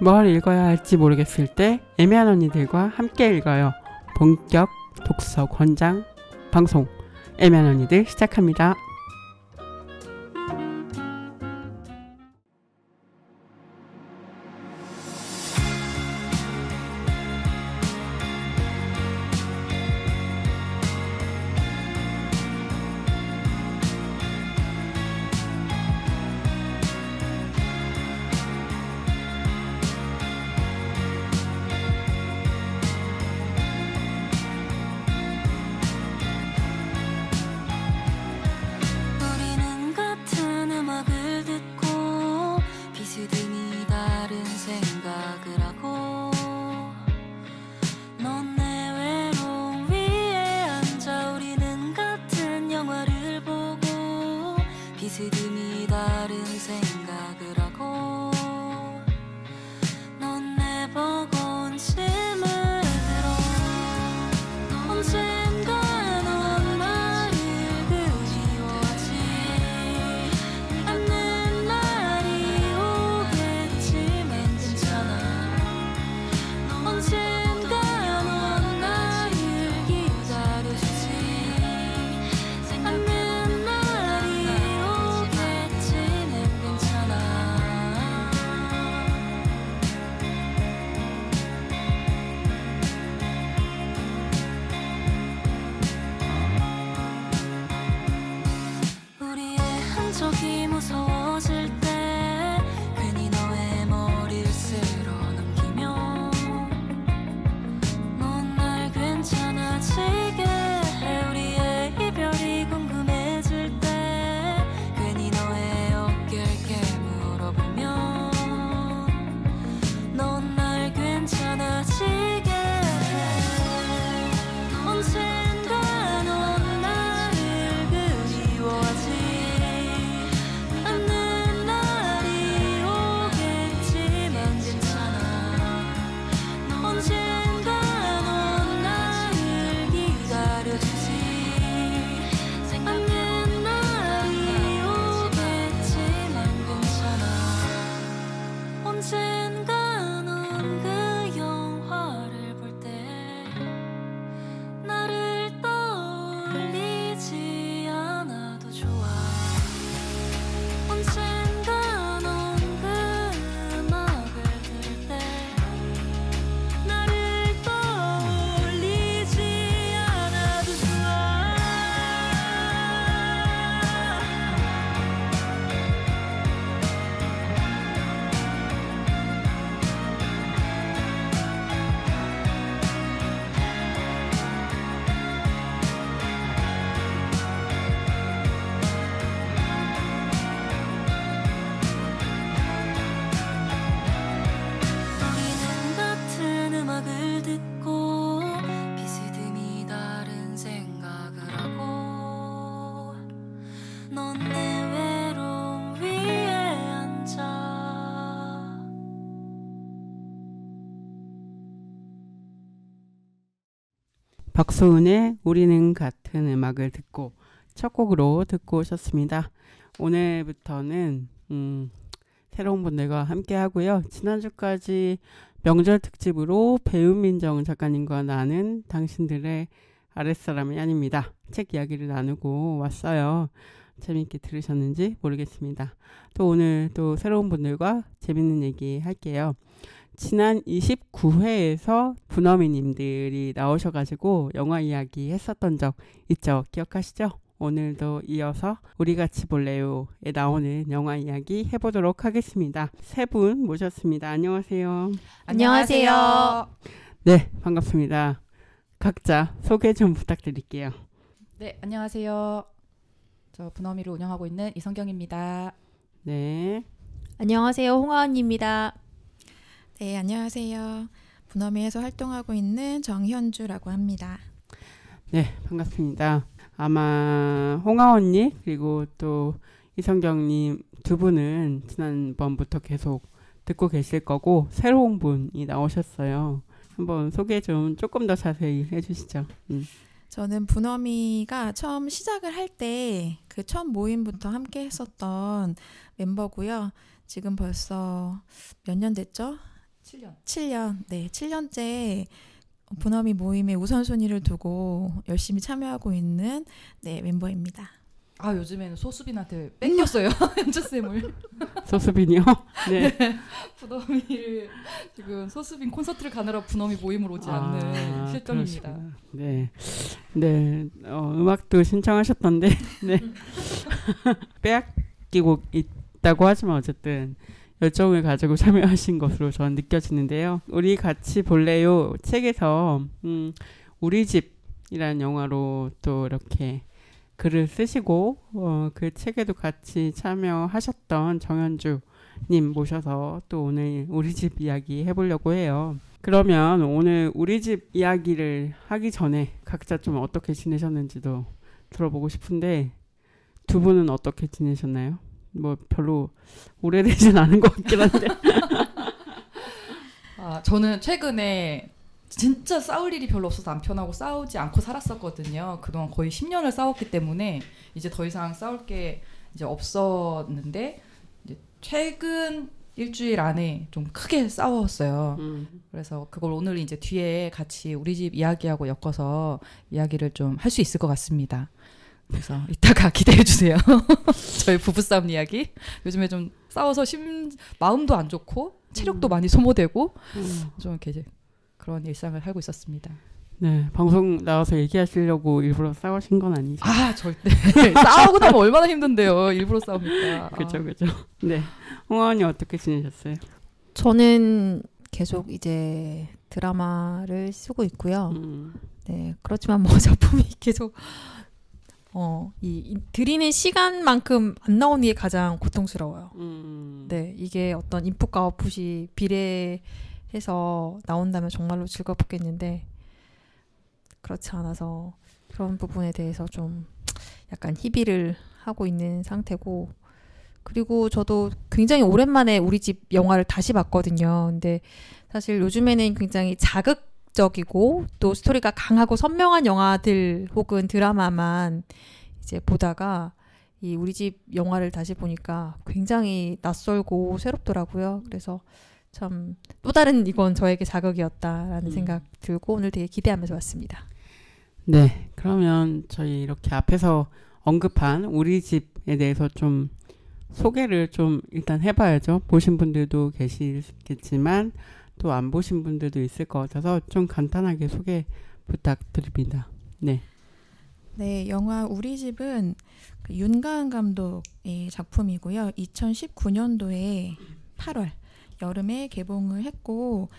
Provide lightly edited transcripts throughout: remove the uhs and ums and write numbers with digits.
뭘 읽어야 할지 모르겠을 때 애매한 언니들과 함께 읽어요. 본격 독서 권장 방송 애매한 언니들 시작합니다. 비스듬히 다른 생각을 하고 넌 내보곤 짐을 들어 언젠가 넌 나를 그리워하지 않는 날이 오겠지만 괜찮아 언젠가 넌 나를 기다려주지 않는 적이 무서워질 때 괜히 너의 머리를 쓸어 넘기며 넌 날 괜찮아지게 해 우리의 이별이 궁금해질 때 괜히 너의 어깨를 깨물어보며 넌 날 괜찮아지게 해 언젠가 넌 나를 그리워하지 언젠가 넌 그 영화를 볼 때 나를 떠올리지 않아도 좋아 언젠가 넌 그 음악을 들을 때 나를 떠올리지 않아도 좋아 우리는 같은 음악을 듣고 비스듬히 다른 생각을 하고 넌 내 외로움 위에 앉아 박소은의 우리는 같은 음악을 듣고 첫 곡으로 듣고 오셨습니다. 오늘부터는 새로운 분들과 함께 하고요. 지난주까지 명절 특집으로 배우민정 작가님과 나는 당신들의 아랫사람이 아닙니다. 책 이야기를 나누고 왔어요. 재밌게 들으셨는지 모르겠습니다. 또 오늘 또 새로운 분들과 재밌는 얘기 할게요. 지난 29회에서 분어미님들이 나오셔가지고 영화 이야기 했었던 적 있죠? 기억하시죠? 오늘도 이어서 우리 같이 볼래요에 나오는 영화 이야기 해보도록 하겠습니다. 세 분 모셨습니다. 안녕하세요. 안녕하세요. 네, 반갑습니다. 각자 소개 좀 부탁드릴게요. 네, 안녕하세요. 저 분어미를 운영하고 있는 이성경입니다. 네. 안녕하세요. 홍아언입니다. 네, 안녕하세요. 분어미에서 활동하고 있는 정현주라고 합니다. 네, 반갑습니다. 아마 홍아 언니 그리고 또 이성경님 두 분은 지난번부터 계속 듣고 계실 거고 새로운 분이 나오셨어요. 한번 소개 좀 조금 더 자세히 해주시죠. 저는 분어미가 처음 시작을 할 때 그 첫 모임부터 함께 했었던 멤버고요. 지금 벌써 몇 년 됐죠? 7년. 7년, 네, 7년째 분어미 모임의 우선순위를 두고 열심히 참여하고 있는 네, 멤버입니다. 아 요즘에는 소수빈한테 뺏겼어요. 연주쌤을. 소수빈이요? 네. 분어미를 지금 소수빈 콘서트를 가느라 분어미 모임을 오지 않는 실정입니다. 그러시구나. 네. 네. 음악도 신청하셨던데, 네. 빼앗기고 있다고 하지만 어쨌든 열정을 가지고 참여하신 것으로 저는 느껴지는데요. 우리 같이 볼래요 책에서 우리 집이라는 영화로 또 이렇게 글을 쓰시고 그 책에도 같이 참여하셨던 정현주님 모셔서 또 오늘 우리 집 이야기 해보려고 해요. 그러면 오늘 우리 집 이야기를 하기 전에 각자 좀 어떻게 지내셨는지도 들어보고 싶은데 두 분은 어떻게 지내셨나요? 뭐 별로 오래되진 않은 것 같긴 한데. 저는 최근에 진짜 싸울 일이 별로 없어서 남편하고 싸우지 않고 살았었거든요. 그동안 거의 10년을 싸웠기 때문에 이제 더 이상 싸울 게 이제 없었는데 이제 최근 일주일 안에 좀 크게 싸웠어요. 그래서 그걸 오늘 이제 뒤에 같이 우리 집 이야기하고 엮어서 이야기를 좀 할 수 있을 것 같습니다. 그래서 이따가 기대해 주세요. 저희 부부싸움 이야기. 요즘에 좀 싸워서 마음도 안 좋고 체력도 많이 소모되고 좀 이렇게 이제 그런 일상을 살고 있었습니다. 네, 방송 나와서 얘기하시려고 일부러 싸우신 건 아니죠? 절대. 싸우고 나면 얼마나 힘든데요. 일부러 싸우니까. 그죠. 네, 홍아언니 어떻게 지내셨어요? 저는 계속 이제 드라마를 쓰고 있고요. 네, 그렇지만 뭐 작품이 계속 이 드리는 시간만큼 안 나오는 게 가장 고통스러워요. 네, 이게 어떤 인풋과 아웃풋이 비례해서 나온다면 정말로 즐겁겠는데 그렇지 않아서 그런 부분에 대해서 좀 약간 희비를 하고 있는 상태고, 그리고 저도 굉장히 오랜만에 우리 집 영화를 다시 봤거든요. 근데 사실 요즘에는 굉장히 자극적이고 또 스토리가 강하고 선명한 영화들 혹은 드라마만 이제 보다가 이 우리 집 영화를 다시 보니까 굉장히 낯설고 새롭더라고요. 그래서 참 또 다른 이건 저에게 자극이었다라는 생각 들고 오늘 되게 기대하면서 왔습니다. 네, 그러면 저희 이렇게 앞에서 언급한 우리 집에 대해서 좀 소개를 좀 일단 해봐야죠. 보신 분들도 계시겠지만 또 안 보신 분들도 있을 것 같아서 좀 간단하게 소개 부탁드립니다. 네. 네, 영화 우리 집은 그 윤가은 감독의 작품이고요. 2019년도에 8월 여름에 개봉을 했고,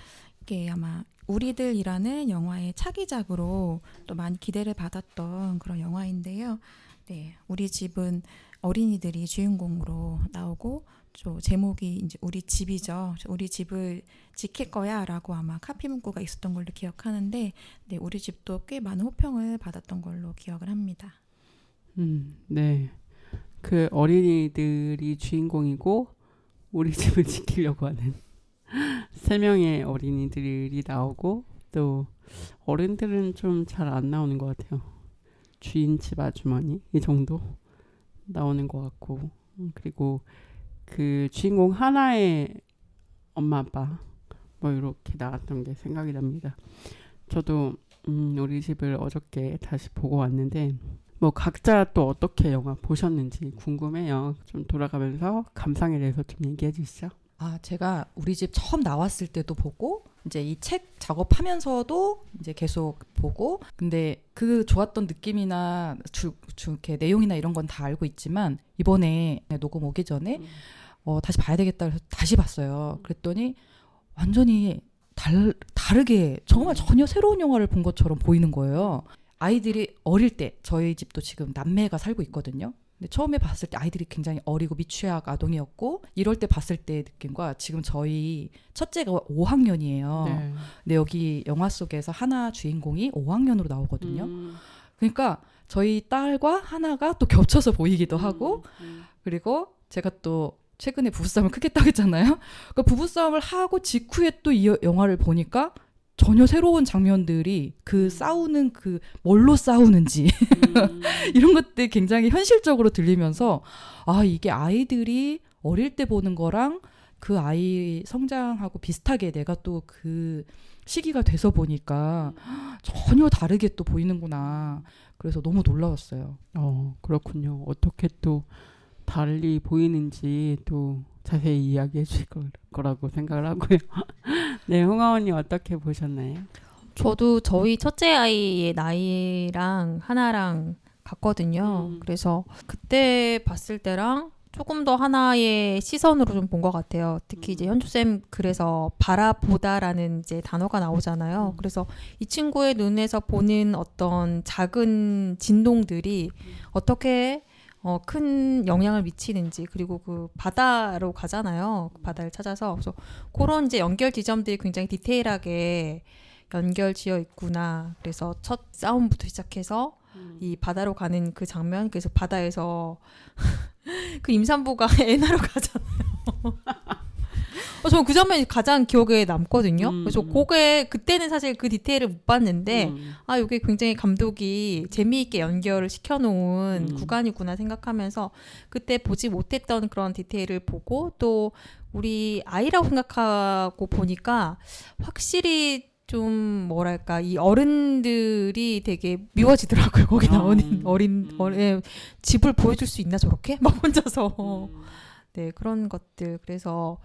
이게 아마 우리들이라는 영화의 차기작으로 또 많이 기대를 받았던 그런 영화인데요. 네, 우리 집은 어린이들이 주인공으로 나오고 또 제목이 이제 우리 집이죠. 우리 집을 지킬 거야라고 아마 카피 문구가 있었던 걸로 기억하는데, 네, 우리 집도 꽤 많은 호평을 받았던 걸로 기억을 합니다. 네. 그 어린이들이 주인공이고 우리 집을 지키려고 하는 3명의 어린이들이 나오고 또 어른들은 좀 잘 안 나오는 것 같아요. 주인집 아주머니 이 정도 나오는 것 같고, 그리고 그 주인공 하나의 엄마 아빠 뭐 이렇게 나왔던 게 생각이 납니다. 저도 우리 집을 어저께 다시 보고 왔는데 뭐 각자 또 어떻게 영화 보셨는지 궁금해요. 좀 돌아가면서 감상에 대해서 좀 얘기해 주시죠. 제가 우리 집 처음 나왔을 때도 보고 이제 이 책 작업하면서도 이제 계속 보고, 근데 그 좋았던 느낌이나 이렇게 내용이나 이런 건 다 알고 있지만 이번에 녹음 오기 전에 다시 봐야 되겠다 그래서 다시 봤어요. 그랬더니 완전히 다르게 정말 전혀 새로운 영화를 본 것처럼 보이는 거예요. 아이들이 어릴 때, 저희 집도 지금 남매가 살고 있거든요. 근데 처음에 봤을 때 아이들이 굉장히 어리고 미취학 아동이었고 이럴 때 봤을 때의 느낌과 지금 저희 첫째가 5학년이에요. 네. 근데 여기 영화 속에서 하나 주인공이 5학년으로 나오거든요. 그러니까 저희 딸과 하나가 또 겹쳐서 보이기도 하고, 그리고 제가 또 최근에 부부싸움을 크게 따겠잖아요. 그러니까 부부싸움을 하고 직후에 또 이 영화를 보니까 전혀 새로운 장면들이 그 싸우는 그 뭘로 싸우는지 이런 것들이 굉장히 현실적으로 들리면서 이게 아이들이 어릴 때 보는 거랑 그 아이 성장하고 비슷하게 내가 또 그 시기가 돼서 보니까 전혀 다르게 또 보이는구나. 그래서 너무 놀라웠어요. 그렇군요. 어떻게 또 달리 보이는지 또 자세히 이야기해 주실 거라고 생각을 하고요. 네, 홍아 언니 어떻게 보셨나요? 저도 저희 첫째 아이의 나이랑 하나랑 같거든요. 음. 그래서 그때 봤을 때랑 조금 더 하나의 시선으로 좀 본 것 같아요. 특히 이제 현주쌤 그래서 바라보다라는 이제 단어가 나오잖아요. 그래서 이 친구의 눈에서 보는 어떤 작은 진동들이 어떻게 큰 영향을 미치는지, 그리고 그 바다로 가잖아요. 그 바다를 찾아서. 그래서 그런 이제 연결 지점들이 굉장히 디테일하게 연결 지어 있구나. 그래서 첫 싸움부터 시작해서 이 바다로 가는 그 장면, 그래서 바다에서 그 임산부가 애 낳으러 가잖아요. 저는 그 장면이 가장 기억에 남거든요. 그래서 그때는 사실 그 디테일을 못 봤는데 이게 굉장히 감독이 재미있게 연결을 시켜놓은 구간이구나 생각하면서 그때 보지 못했던 그런 디테일을 보고, 또 우리 아이라고 생각하고 보니까 확실히 좀 뭐랄까, 이 어른들이 되게 미워지더라고요. 거기 나오는 어린 집을 보여줄 수 있나 저렇게 막 혼자서 네, 그런 것들. 그래서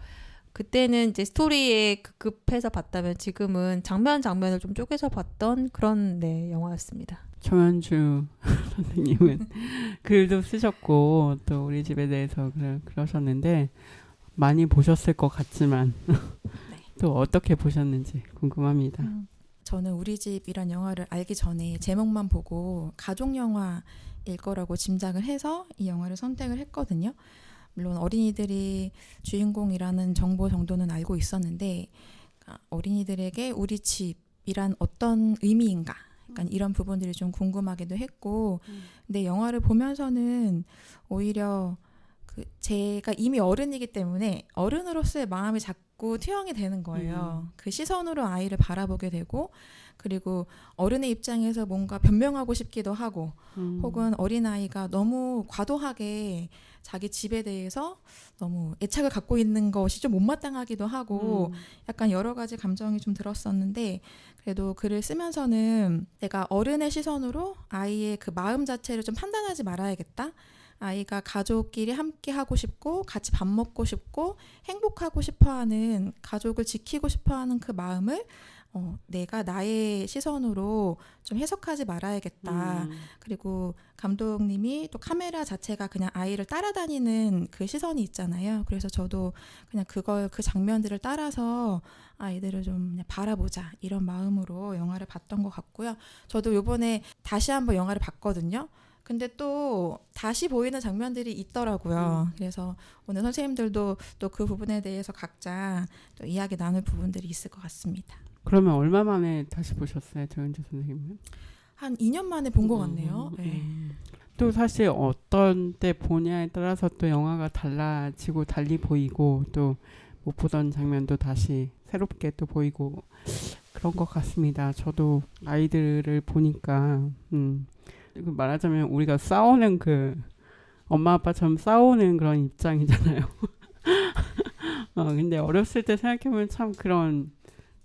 그때는 이제 스토리에 급급해서 봤다면 지금은 장면 장면을 좀 쪼개서 봤던 그런 네, 영화였습니다. 정현주 선생님은 글도 쓰셨고 또 우리 집에 대해서 그러셨는데 많이 보셨을 것 같지만 또 어떻게 보셨는지 궁금합니다. 저는 우리 집이란 영화를 알기 전에 제목만 보고 가족 영화일 거라고 짐작을 해서 이 영화를 선택을 했거든요. 물론 어린이들이 주인공이라는 정보 정도는 알고 있었는데 어린이들에게 우리 집이란 어떤 의미인가, 약간 이런 부분들이 좀 궁금하기도 했고, 근데 영화를 보면서는 오히려 제가 이미 어른이기 때문에 어른으로서의 마음이 자꾸 투영이 되는 거예요. 그 시선으로 아이를 바라보게 되고, 그리고 어른의 입장에서 뭔가 변명하고 싶기도 하고, 혹은 어린아이가 너무 과도하게 자기 집에 대해서 너무 애착을 갖고 있는 것이 좀 못마땅하기도 하고, 약간 여러 가지 감정이 좀 들었었는데, 그래도 글을 쓰면서는 내가 어른의 시선으로 아이의 그 마음 자체를 좀 판단하지 말아야겠다. 아이가 가족끼리 함께 하고 싶고 같이 밥 먹고 싶고 행복하고 싶어하는, 가족을 지키고 싶어하는 그 마음을 내가 나의 시선으로 좀 해석하지 말아야겠다. 그리고 감독님이 또 카메라 자체가 그냥 아이를 따라다니는 그 시선이 있잖아요. 그래서 저도 그냥 그 장면들을 따라서 아이들을 좀 그냥 바라보자, 이런 마음으로 영화를 봤던 것 같고요. 저도 이번에 다시 한번 영화를 봤거든요. 근데 또 다시 보이는 장면들이 있더라고요. 그래서 오늘 선생님들도 또 그 부분에 대해서 각자 또 이야기 나눌 부분들이 있을 것 같습니다. 그러면 얼마 만에 다시 보셨어요, 정현주 선생님은? 한 2년 만에 본 것 같네요. 네. 또 사실 어떤 때 보냐에 따라서 또 영화가 달라지고 달리 보이고 또 못 보던 장면도 다시 새롭게 또 보이고 그런 것 같습니다. 저도 아이들을 보니까 말하자면 우리가 싸우는 엄마 아빠처럼 싸우는 그런 입장이잖아요. 근데 어렸을 때 생각해보면 참 그런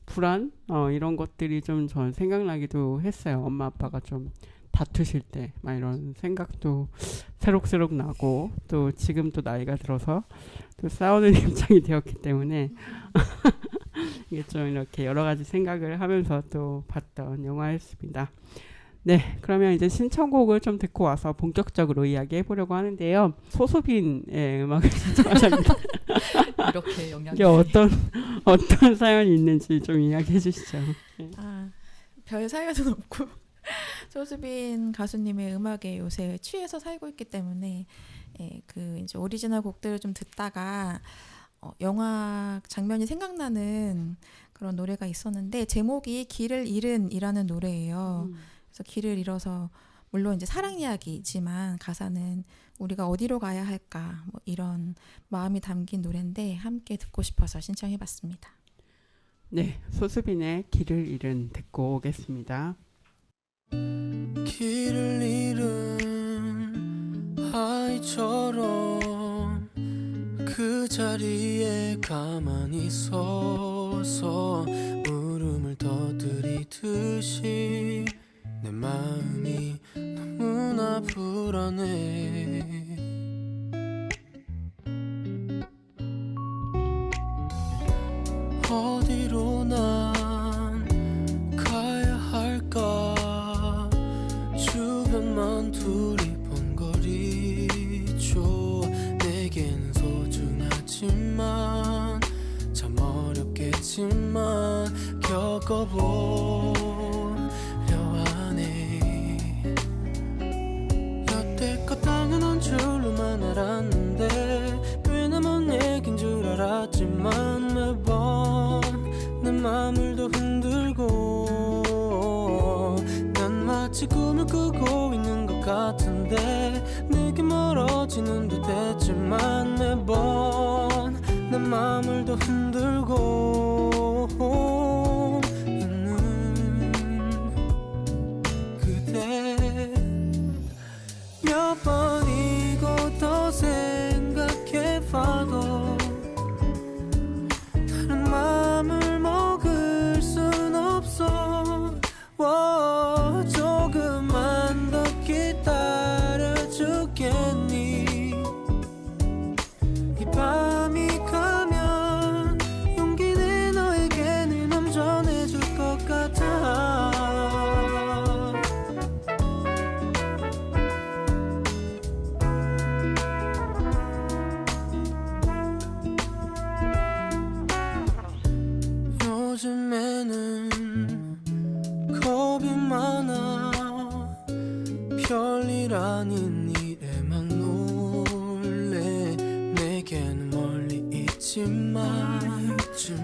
불안 이런 것들이 좀 전 생각나기도 했어요. 엄마 아빠가 좀 다투실 때 막 이런 생각도 새록새록 나고, 또 지금 또 나이가 들어서 또 싸우는 입장이 되었기 때문에 이게 좀 이렇게 여러 가지 생각을 하면서 또 봤던 영화였습니다. 네, 그러면 이제 신청곡을 좀 듣고 와서 본격적으로 이야기해 보려고 하는데요. 소수빈의 음악을 신청하셨는데 이렇게 영향이 이게 어떤 사연이 있는지 좀 이야기해 주시죠. 네. 별 사연은 없고 소수빈 가수님의 음악에 요새 취해서 살고 있기 때문에 그 이제 오리지널 곡들을 좀 듣다가 영화 장면이 생각나는 그런 노래가 있었는데, 제목이 길을 잃은이라는 노래예요. 그래서 길을 잃어서, 물론 이제 사랑 이야기지만 가사는 우리가 어디로 가야 할까, 뭐 이런 마음이 담긴 노래인데 함께 듣고 싶어서 신청해봤습니다. 네, 소수빈의 길을 잃은 듣고 오겠습니다. 길을 잃은 아이처럼 그 자리에 가만히 서서 울음을 터뜨리듯이 내 마음이 너무나 불안해. 어디로 난 가야 할까. 주변만 두리번거리죠. 내겐 소중하지만 참 어렵겠지만 겪어보려 하네. 여태껏 당연한 줄로만 알았는데 꽤나먼 얘긴 줄 알았지만 매번 내 맘을 더 흔들고 난 마치 꿈을 꾸고 있는 것 같은데 내게 멀어지는 듯 했지만 매번 내 맘을 더 흔들고 있는 그대. 몇 번이고 더 생각해봐도 다른 맘을 먹을 순 없어. 조금만 더 기다려주겠니. 이 밤이 가면 용기 내 너에게 내 맘 전해줄 것 같아. 요즘에는 겁이 많아. 별일 아닌 일에 막 놀래. 내게는 멀리 있지만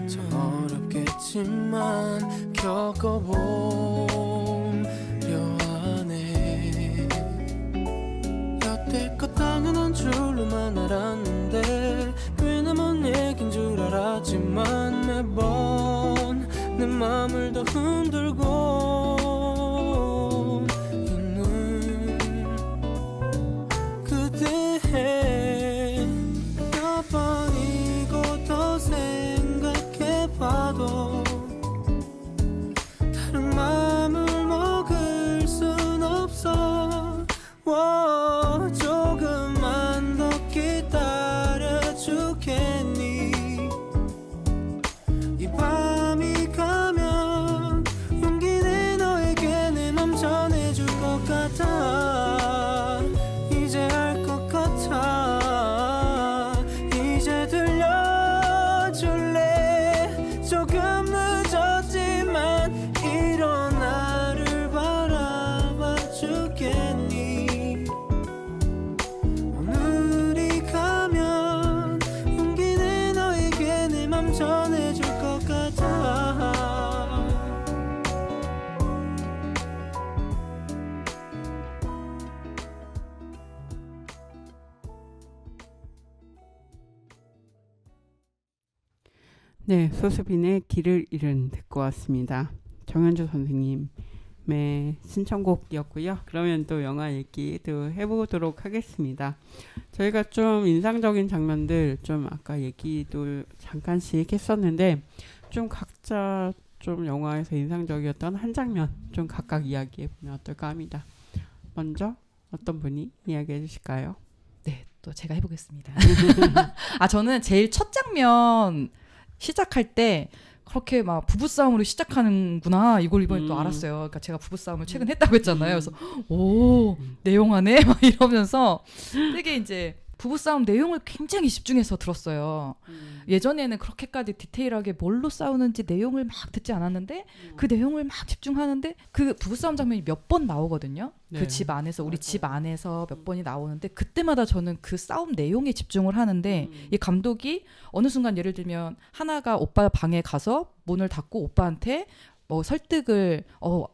참 어렵겠지만 겪어보려 하네. 여태껏 당연한 줄로만 알았는데 꽤나먼 얘긴 줄 알았지만 매번 내 맘을 더 흔들고 있는 그대. 몇 번이고 더 생각해봐도 다른 맘을 먹을 순 없어. 조금만 더 기다려주겠니. 이 밤이 가면 용기 내 너에게 내 맘 전해줄 것 같아. 이제 알 것 같아. 이제 들려줄래. 조금 늦었지만 일어나를 바라봐 주겠니. 오늘이 가면 용기 내 너에게 내 맘 전해줄 것 같아. 네, 소수빈의 길을 잃은 듣고 왔습니다. 정현주 선생님의 신청곡이었고요. 그러면 또 영화 얘기도 해보도록 하겠습니다. 저희가 좀 인상적인 장면들 좀 아까 얘기도 잠깐씩 했었는데 좀 각자 좀 영화에서 인상적이었던 한 장면 좀 각각 이야기해보면 어떨까 합니다. 먼저 어떤 분이 이야기해 주실까요? 네, 또 제가 해보겠습니다. 저는 제일 첫 장면 시작할 때 그렇게 막 부부싸움으로 시작하는구나 이걸 이번에 또 알았어요. 그러니까 제가 부부싸움을 최근 했다고 했잖아요. 그래서 오 내용하네 막 이러면서 되게 이제 부부싸움 내용을 굉장히 집중해서 들었어요. 예전에는 그렇게까지 디테일하게 뭘로 싸우는지 내용을 막 듣지 않았는데 그 내용을 막 집중하는데 그 부부싸움 장면이 몇 번 나오거든요. 네. 그 집 안에서 우리 집 안에서 몇 번이 나오는데 그때마다 저는 그 싸움 내용에 집중을 하는데 이 감독이 어느 순간 예를 들면 하나가 오빠 방에 가서 문을 닫고 오빠한테 뭐 설득을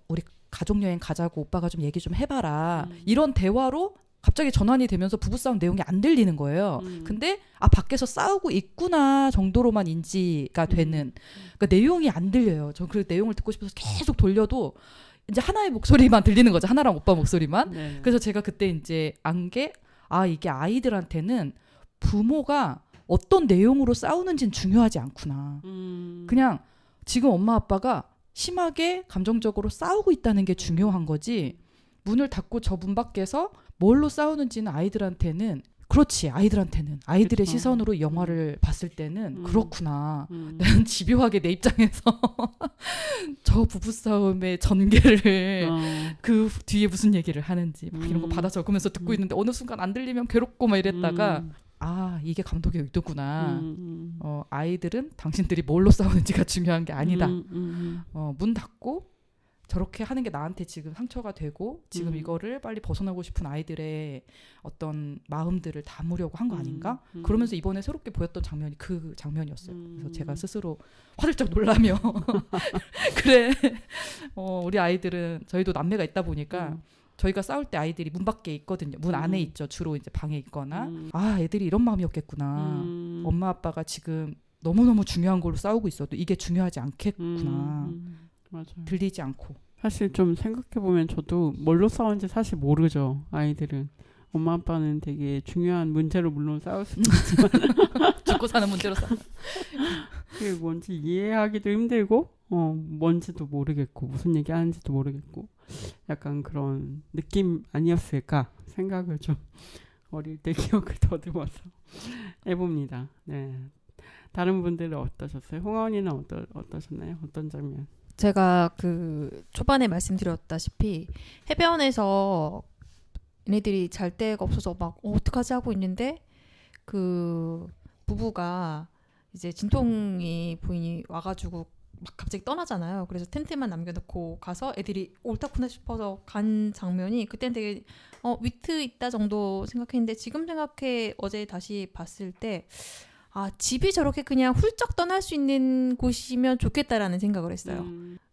우리 가족여행 가자고 오빠가 좀 얘기 좀 해봐라 이런 대화로 갑자기 전환이 되면서 부부싸움 내용이 안 들리는 거예요. 근데 밖에서 싸우고 있구나 정도로만 인지가 되는 그러니까 내용이 안 들려요. 저 그 내용을 듣고 싶어서 계속 돌려도 이제 하나의 목소리만 들리는 거죠. 하나랑 오빠 목소리만. 네. 그래서 제가 그때 이제 안 게 이게 아이들한테는 부모가 어떤 내용으로 싸우는지는 중요하지 않구나. 그냥 지금 엄마 아빠가 심하게 감정적으로 싸우고 있다는 게 중요한 거지. 문을 닫고 저 문 밖에서 뭘로 싸우는지는 아이들한테는 그렇지. 아이들의 그쵸. 시선으로 영화를 봤을 때는 그렇구나. 음. 난 집요하게 내 입장에서 저 부부싸움의 전개를 그 뒤에 무슨 얘기를 하는지 막 이런 거 받아 적으면서 듣고 있는데 어느 순간 안 들리면 괴롭고 막 이랬다가 아 이게 감독의 의도구나. 아이들은 당신들이 뭘로 싸우는지가 중요한 게 아니다. 문 닫고 저렇게 하는 게 나한테 지금 상처가 되고 지금 이거를 빨리 벗어나고 싶은 아이들의 어떤 마음들을 담으려고 한 거 아닌가? 그러면서 이번에 새롭게 보였던 장면이 그 장면이었어요. 그래서 제가 스스로 화들짝 놀라며 그래 우리 아이들은 저희도 남매가 있다 보니까 저희가 싸울 때 아이들이 문 밖에 있거든요. 문 안에 있죠. 주로 이제 방에 있거나 아 애들이 이런 마음이었겠구나. 엄마 아빠가 지금 너무너무 중요한 걸로 싸우고 있어도 이게 중요하지 않겠구나. 맞아요. 들리지 않고. 사실 좀 생각해보면 저도 뭘로 싸우는지 사실 모르죠. 아이들은. 엄마 아빠는 되게 중요한 문제로 물론 싸울 수 있지만 죽고 사는 문제로 싸워. 그게 뭔지 이해하기도 힘들고 뭔지도 모르겠고 무슨 얘기 하는지도 모르겠고 약간 그런 느낌 아니었을까 생각을 좀 어릴 때 기억을 더듬어서 해봅니다. 네. 다른 분들은 어떠셨어요? 홍아언니는 어떠셨나요? 어떤 장면? 제가 그 초반에 말씀드렸다시피 해변에서 얘네들이 잘 데가 없어서 막 어떡하지 하고 있는데 그 부부가 이제 진통이 부인이 와가지고 막 갑자기 떠나잖아요. 그래서 텐트만 남겨놓고 가서 애들이 옳다구나 싶어서 간 장면이 그땐 되게 위트 있다 정도 생각했는데 지금 생각해 어제 다시 봤을 때 아, 집이 저렇게 그냥 훌쩍 떠날 수 있는 곳이면 좋겠다라는 생각을 했어요.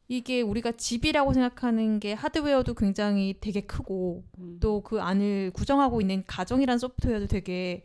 이게 우리가 집이라고 생각하는 게 하드웨어도 굉장히 되게 크고 또 그 안을 구성하고 있는 가정이란 소프트웨어도 되게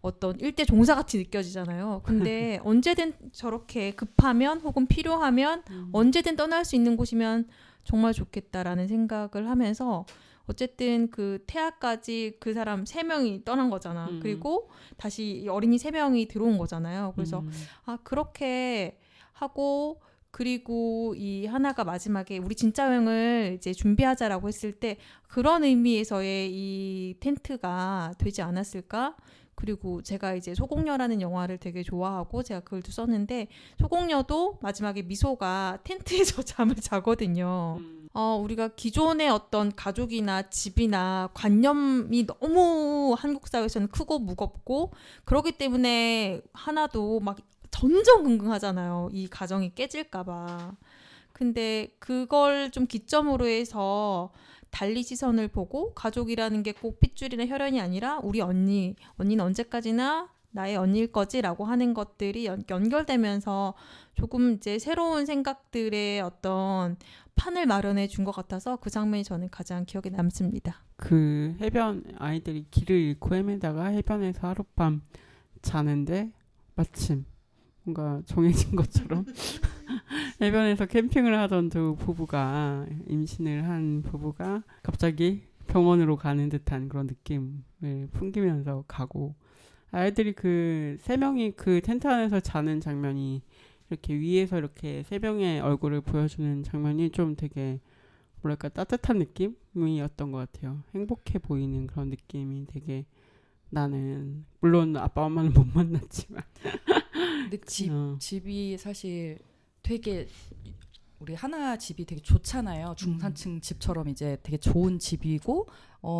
어떤 일대 종사같이 느껴지잖아요. 근데 언제든 저렇게 급하면 혹은 필요하면 언제든 떠날 수 있는 곳이면 정말 좋겠다라는 생각을 하면서 어쨌든 그 태아까지 그 사람 3명이 떠난 거잖아. 그리고 다시 이 어린이 3명이 들어온 거잖아요. 그래서 아 그렇게 하고 그리고 이 하나가 마지막에 우리 진짜 여행을 이제 준비하자라고 했을 때 그런 의미에서의 이 텐트가 되지 않았을까? 그리고 제가 이제 소공녀라는 영화를 되게 좋아하고 제가 글도 썼는데 소공녀도 마지막에 미소가 텐트에서 잠을 자거든요. 우리가 기존의 어떤 가족이나 집이나 관념이 너무 한국 사회에서는 크고 무겁고 그렇기 때문에 하나도 막 전전긍긍하잖아요. 이 가정이 깨질까봐. 근데 그걸 좀 기점으로 해서 달리 시선을 보고 가족이라는 게 꼭 핏줄이나 혈연이 아니라 우리 언니는 언제까지나 나의 언니일 거지라고 하는 것들이 연결되면서 조금 이제 새로운 생각들의 어떤 판을 마련해 준 것 같아서 그 장면이 저는 가장 기억에 남습니다. 그 해변 아이들이 길을 잃고 헤매다가 해변에서 하룻밤 자는데 마침 뭔가 정해진 것처럼 해변에서 캠핑을 하던 두 부부가 임신을 한 부부가 갑자기 병원으로 가는 듯한 그런 느낌을 풍기면서 가고 아이들이 그 3명이 그 텐트 안에서 자는 장면이 이렇게 위에서 이렇게 3명의 얼굴을 보여주는 장면이 좀 되게 뭐랄까 따뜻한 느낌이었던 것 같아요. 행복해 보이는 그런 느낌이 되게 나는 물론 아빠 엄마는 못 만났지만 근데 집이 사실 되게 우리 하나 집이 되게 좋잖아요. 중산층 집처럼 이제 되게 좋은 집이고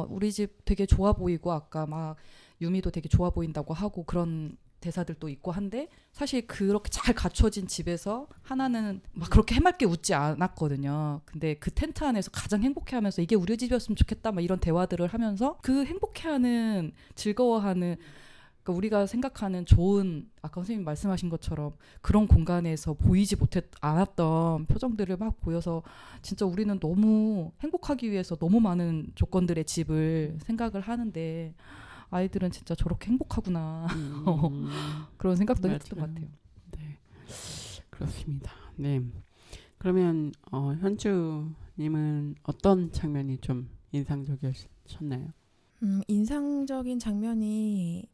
우리 집 되게 좋아 보이고 아까 막 유미도 되게 좋아 보인다고 하고 그런 대사들도 있고 한데 사실 그렇게 잘 갖춰진 집에서 하나는 막 그렇게 해맑게 웃지 않았거든요. 근데 그 텐트 안에서 가장 행복해하면서 이게 우리 집이었으면 좋겠다 막 이런 대화들을 하면서 그 행복해하는 즐거워하는 그러니까 우리가 생각하는 좋은 아까 선생님 말씀하신 것처럼 그런 공간에서 보이지 않았던 표정들을 막 보여서 진짜 우리는 너무 행복하기 위해서 너무 많은 조건들의 집을 생각을 하는데 아이들은 진짜 저렇게 행복하구나 그런 생각도 했던 것 같아요. 네, 그렇습니다. 네, 그러면 현주님은 어떤 장면이 좀 인상적이셨나요? 인상적인 장면이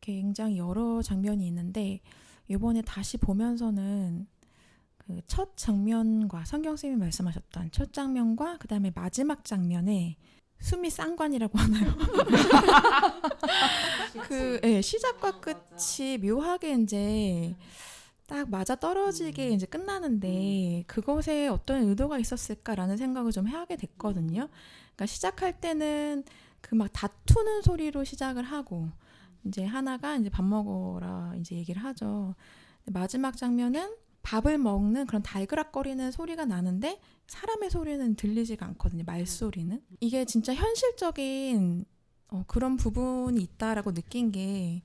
굉장히 여러 장면이 있는데 이번에 다시 보면서는 그 첫 장면과 성경 쌤이 말씀하셨던 첫 장면과 그 다음에 마지막 장면에 숨이 쌍관이라고 하나요? 그 시작과 끝이 묘하게 이제 딱 맞아 떨어지게 이제 끝나는데 그것에 어떤 의도가 있었을까라는 생각을 좀 하게 됐거든요. 그러니까 시작할 때는 그 막 다투는 소리로 시작을 하고 이제 하나가 이제 밥 먹어라 이제 얘기를 하죠. 마지막 장면은 밥을 먹는 그런 달그락거리는 소리가 나는데 사람의 소리는 들리지가 않거든요. 말소리는. 이게 진짜 현실적인 그런 부분이 있다라고 느낀 게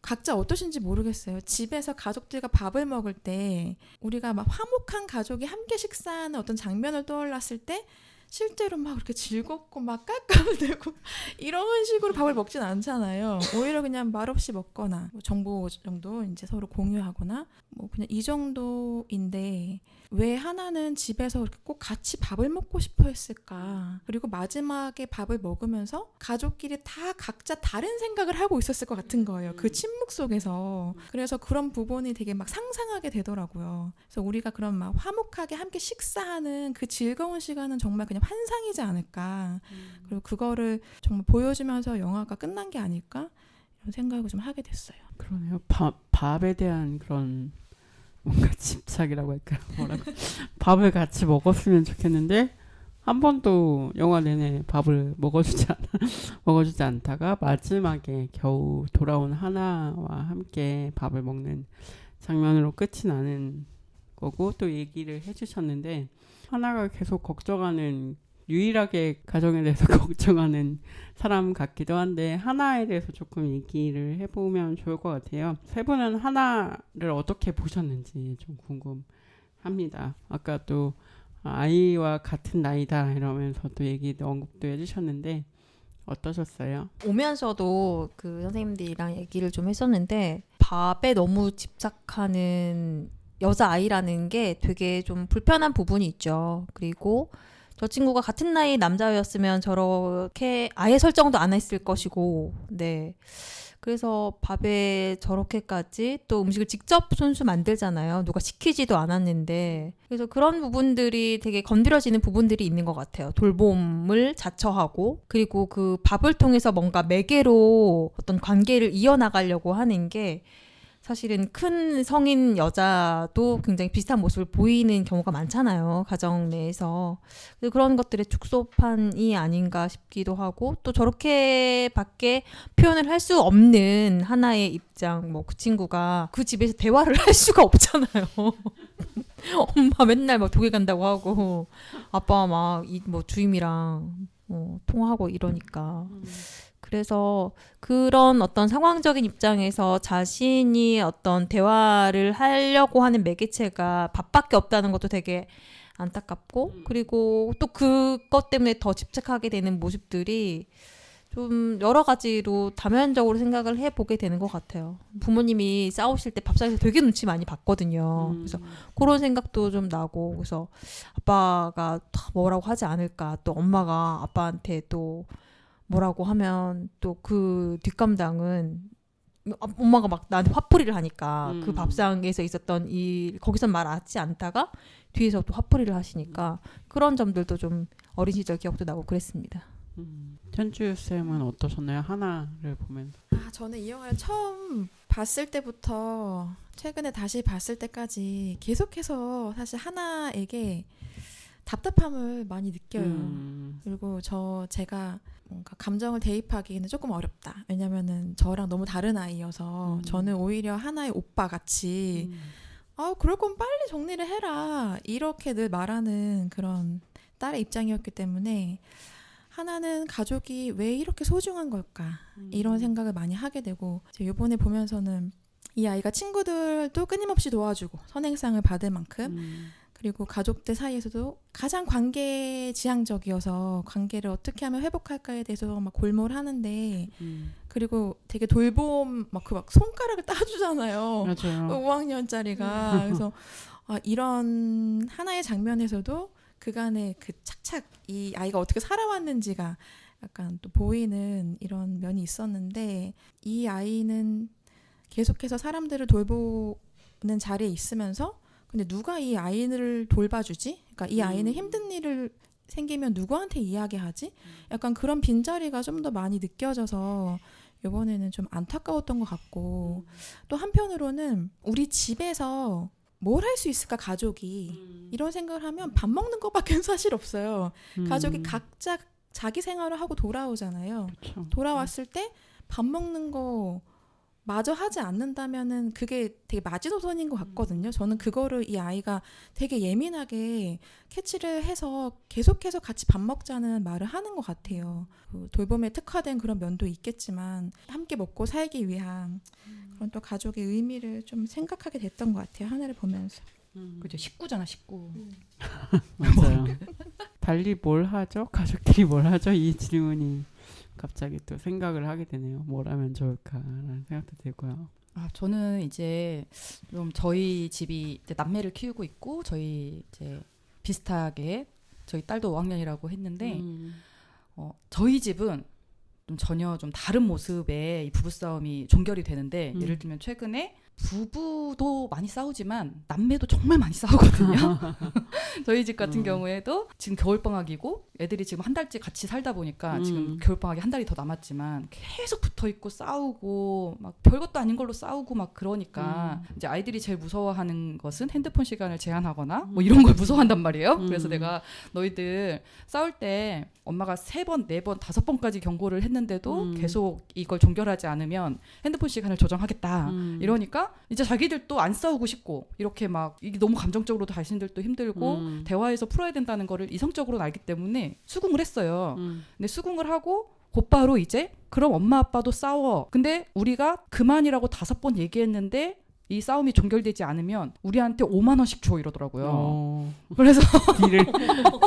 각자 어떠신지 모르겠어요. 집에서 가족들과 밥을 먹을 때 우리가 막 화목한 가족이 함께 식사하는 어떤 장면을 떠올랐을 때 실제로 막 그렇게 즐겁고 막 깔깔대고 이런 식으로 밥을 먹진 않잖아요. 오히려 그냥 말없이 먹거나 뭐 정보 정도 이제 서로 공유하거나 뭐 그냥 이 정도인데 왜 하나는 집에서 이렇게 꼭 같이 밥을 먹고 싶어 했을까? 그리고 마지막에 밥을 먹으면서 가족끼리 다 각자 다른 생각을 하고 있었을 것 같은 거예요. 그 침묵 속에서. 그래서 그런 부분이 되게 막 상상하게 되더라고요. 그래서 우리가 그런 막 화목하게 함께 식사하는 그 즐거운 시간은 정말 그냥 환상이지 않을까. 그리고 그거를 정말 보여주면서 영화가 끝난 게 아닐까? 이런 생각을 좀 하게 됐어요. 그러네요. 밥에 대한 그런 뭔가 집착이라고 할까요? 뭐라고? 밥을 같이 먹었으면 좋겠는데 한 번도 영화 내내 밥을 먹어주지 않다가 마지막에 겨우 돌아온 하나와 함께 밥을 먹는 장면으로 끝이 나는 거고 또 얘기를 해주셨는데 하나가 계속 걱정하는 유일하게 가정에 대해서 걱정하는 사람 같기도 한데 하나에 대해서 조금 얘기를 해보면 좋을 것 같아요. 세 분은 하나를 어떻게 보셨는지 좀 궁금합니다. 아까 또 아이와 같은 나이다 이러면서 또 언급도 해주셨는데 어떠셨어요? 오면서도 그 선생님들이랑 얘기를 좀 했었는데 밥에 너무 집착하는 여자아이라는 게 되게 좀 불편한 부분이 있죠. 그리고 저 친구가 같은 나이 남자였으면 저렇게 아예 설정도 안 했을 것이고, 네. 그래서 밥에 저렇게까지 또 음식을 직접 손수 만들잖아요. 누가 시키지도 않았는데. 그래서 그런 부분들이 되게 건드려지는 부분들이 있는 것 같아요. 돌봄을 자처하고, 그리고 그 밥을 통해서 뭔가 매개로 어떤 관계를 이어나가려고 하는 게 사실은 큰 성인 여자도 굉장히 비슷한 모습을 보이는 경우가 많잖아요. 가정 내에서. 그런 것들의 축소판이 아닌가 싶기도 하고 또 저렇게밖에 표현을 할 수 없는 하나의 입장. 뭐 그 친구가 그 집에서 대화를 할 수가 없잖아요. 엄마 맨날 막 독일 간다고 하고 아빠 막 뭐 주임이랑 통화하고 이러니까. 그래서 그런 어떤 상황적인 입장에서 자신이 어떤 대화를 하려고 하는 매개체가 밥밖에 없다는 것도 되게 안타깝고 그리고 또 그것 때문에 더 집착하게 되는 모습들이 좀 여러 가지로 다면적으로 생각을 해보게 되는 것 같아요. 부모님이 싸우실 때 밥상에서 되게 눈치 많이 봤거든요. 그래서 그런 생각도 좀 나고 그래서 아빠가 뭐라고 하지 않을까 또 엄마가 아빠한테 또 뭐라고 하면 또 그 뒷감당은 엄마가 막 나한테 화풀이를 하니까 그 밥상에서 있었던 거기서 말하지 않다가 뒤에서 또 화풀이를 하시니까 그런 점들도 좀 어린 시절 기억도 나고 그랬습니다. 천주 쌤은 어떠셨나요? 하나를 보면서. 저는 이 영화를 처음 봤을 때부터 최근에 다시 봤을 때까지 계속해서 사실 하나에게 답답함을 많이 느껴요. 그리고 제가 뭔가 감정을 대입하기는 조금 어렵다. 왜냐면은 저랑 너무 다른 아이여서 저는 오히려 하나의 오빠 같이 그럴 거면 빨리 정리를 해라. 이렇게 늘 말하는 그런 딸의 입장이었기 때문에 하나는 가족이 왜 이렇게 소중한 걸까? 이런 생각을 많이 하게 되고 이번에 보면서는 이 아이가 친구들도 끊임없이 도와주고 선행상을 받을 만큼 그리고 가족들 사이에서도 가장 관계지향적이어서 관계를 어떻게 하면 회복할까에 대해서 막 골몰하는데 그리고 되게 돌봄 막 손가락을 따주잖아요. 맞아요. 5학년짜리가 그래서 이런 하나의 장면에서도 그간의 그 착착 이 아이가 어떻게 살아왔는지가 약간 또 보이는 이런 면이 있었는데 이 아이는 계속해서 사람들을 돌보는 자리에 있으면서 근데 누가 이 아이를 돌봐주지? 그러니까 이 아이는 힘든 일을 생기면 누구한테 이야기하지? 약간 그런 빈자리가 좀 더 많이 느껴져서 이번에는 좀 안타까웠던 것 같고 또 한편으로는 우리 집에서 뭘 할 수 있을까 가족이 이런 생각을 하면 밥 먹는 것밖에 사실 없어요. 가족이 각자 자기 생활을 하고 돌아오잖아요. 그쵸. 돌아왔을 때 밥 먹는 거 마저 하지 않는다면은 그게 되게 마지노선인 것 같거든요. 저는 그거를 이 아이가 되게 예민하게 캐치를 해서 계속해서 같이 밥 먹자는 말을 하는 것 같아요. 그 돌봄에 특화된 그런 면도 있겠지만 함께 먹고 살기 위한 그런 또 가족의 의미를 좀 생각하게 됐던 것 같아요. 하나를 보면서. 그죠. 식구잖아, 식구. 맞아요. 달리 뭘 하죠? 가족들이 뭘 하죠? 이 질문이 갑자기 또 생각을 하게 되네요. 뭘 하면 좋을까라는 생각도 들고요. 아, 저는 이제 좀 저희 집이 이제 남매를 키우고 있고 저희 이제 비슷하게 저희 딸도 5학년이라고 했는데 저희 집은 좀 전혀 좀 다른 모습의 이 부부싸움이 종결이 되는데 예를 들면 최근에 부부도 많이 싸우지만 남매도 정말 많이 싸우거든요. 저희 집 같은 경우에도 지금 겨울방학이고 애들이 지금 한 달째 같이 살다 보니까 지금 겨울방학이 한 달이 더 남았지만 계속 붙어있고 싸우고 막 별것도 아닌 걸로 싸우고 막 그러니까 이제 아이들이 제일 무서워하는 것은 핸드폰 시간을 제한하거나 뭐 이런 걸 무서워한단 말이에요. 그래서 내가 너희들 싸울 때 엄마가 3번, 4번, 5번까지 경고를 했는데도 계속 이걸 종결하지 않으면 핸드폰 시간을 조정하겠다. 이러니까 이제 자기들도 안 싸우고 싶고 이렇게 막 이게 너무 감정적으로도 자신들도 힘들고 대화해서 풀어야 된다는 거를 이성적으로는 알기 때문에 수긍을 했어요. 근데 수긍을 하고 곧바로 이제 그럼 엄마 아빠도 싸워. 근데 우리가 그만이라고 5번 얘기했는데 이 싸움이 종결되지 않으면 우리한테 5만 원씩 줘 이러더라고요. 그래서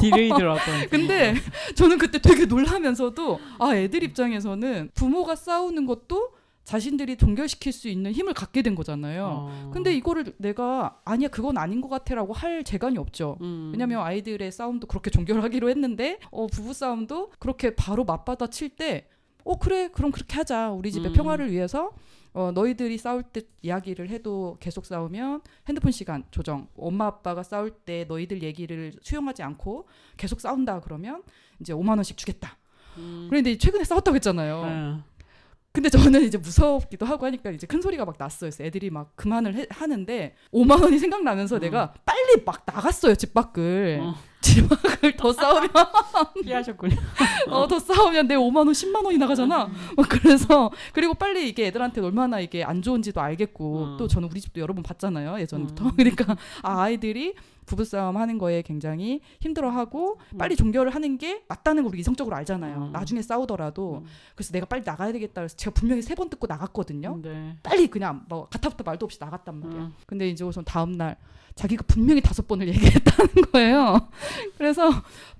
딜레이더라고요. 근데 저는 그때 되게 놀라면서도 아 애들 입장에서는 부모가 싸우는 것도 자신들이 종결시킬 수 있는 힘을 갖게 된 거잖아요. 근데 이거를 내가 아니야 그건 아닌 것 같아라고 할 재간이 없죠. 왜냐면 아이들의 싸움도 그렇게 종결하기로 했는데 부부 싸움도 그렇게 바로 맞받아 칠 때 그래 그럼 그렇게 하자. 우리 집의 평화를 위해서 너희들이 싸울 때 이야기를 해도 계속 싸우면 핸드폰 시간 조정. 엄마 아빠가 싸울 때 너희들 얘기를 수용하지 않고 계속 싸운다 그러면 이제 5만 원씩 주겠다. 그런데 최근에 싸웠다고 했잖아요. 근데 저는 이제 무섭기도 하고 하니까 이제 큰 소리가 막 났어요. 그래서 애들이 막 그만을 하는데 5만 원이 생각나면서 내가 빨리 막 나갔어요. 집 밖을. 집 밖을 더 싸우면 피하셨군요. 더 싸우면 내 5만 원 10만 원이 나가잖아. 막 그래서 그리고 빨리 이게 애들한테 얼마나 이게 안 좋은지도 알겠고 또 저는 우리 집도 여러 번 봤잖아요. 예전부터. 그러니까 아이들이 부부싸움 하는 거에 굉장히 힘들어하고 빨리 종결을 하는 게 맞다는 걸 우리 이성적으로 알잖아요. 나중에 싸우더라도. 그래서 내가 빨리 나가야 되겠다 그래서 제가 분명히 3번 듣고 나갔거든요. 네. 빨리 그냥 뭐 가타부터 말도 없이 나갔단 말이야. 근데 이제 우선 다음날 자기가 분명히 5번을 얘기했다는 거예요. 그래서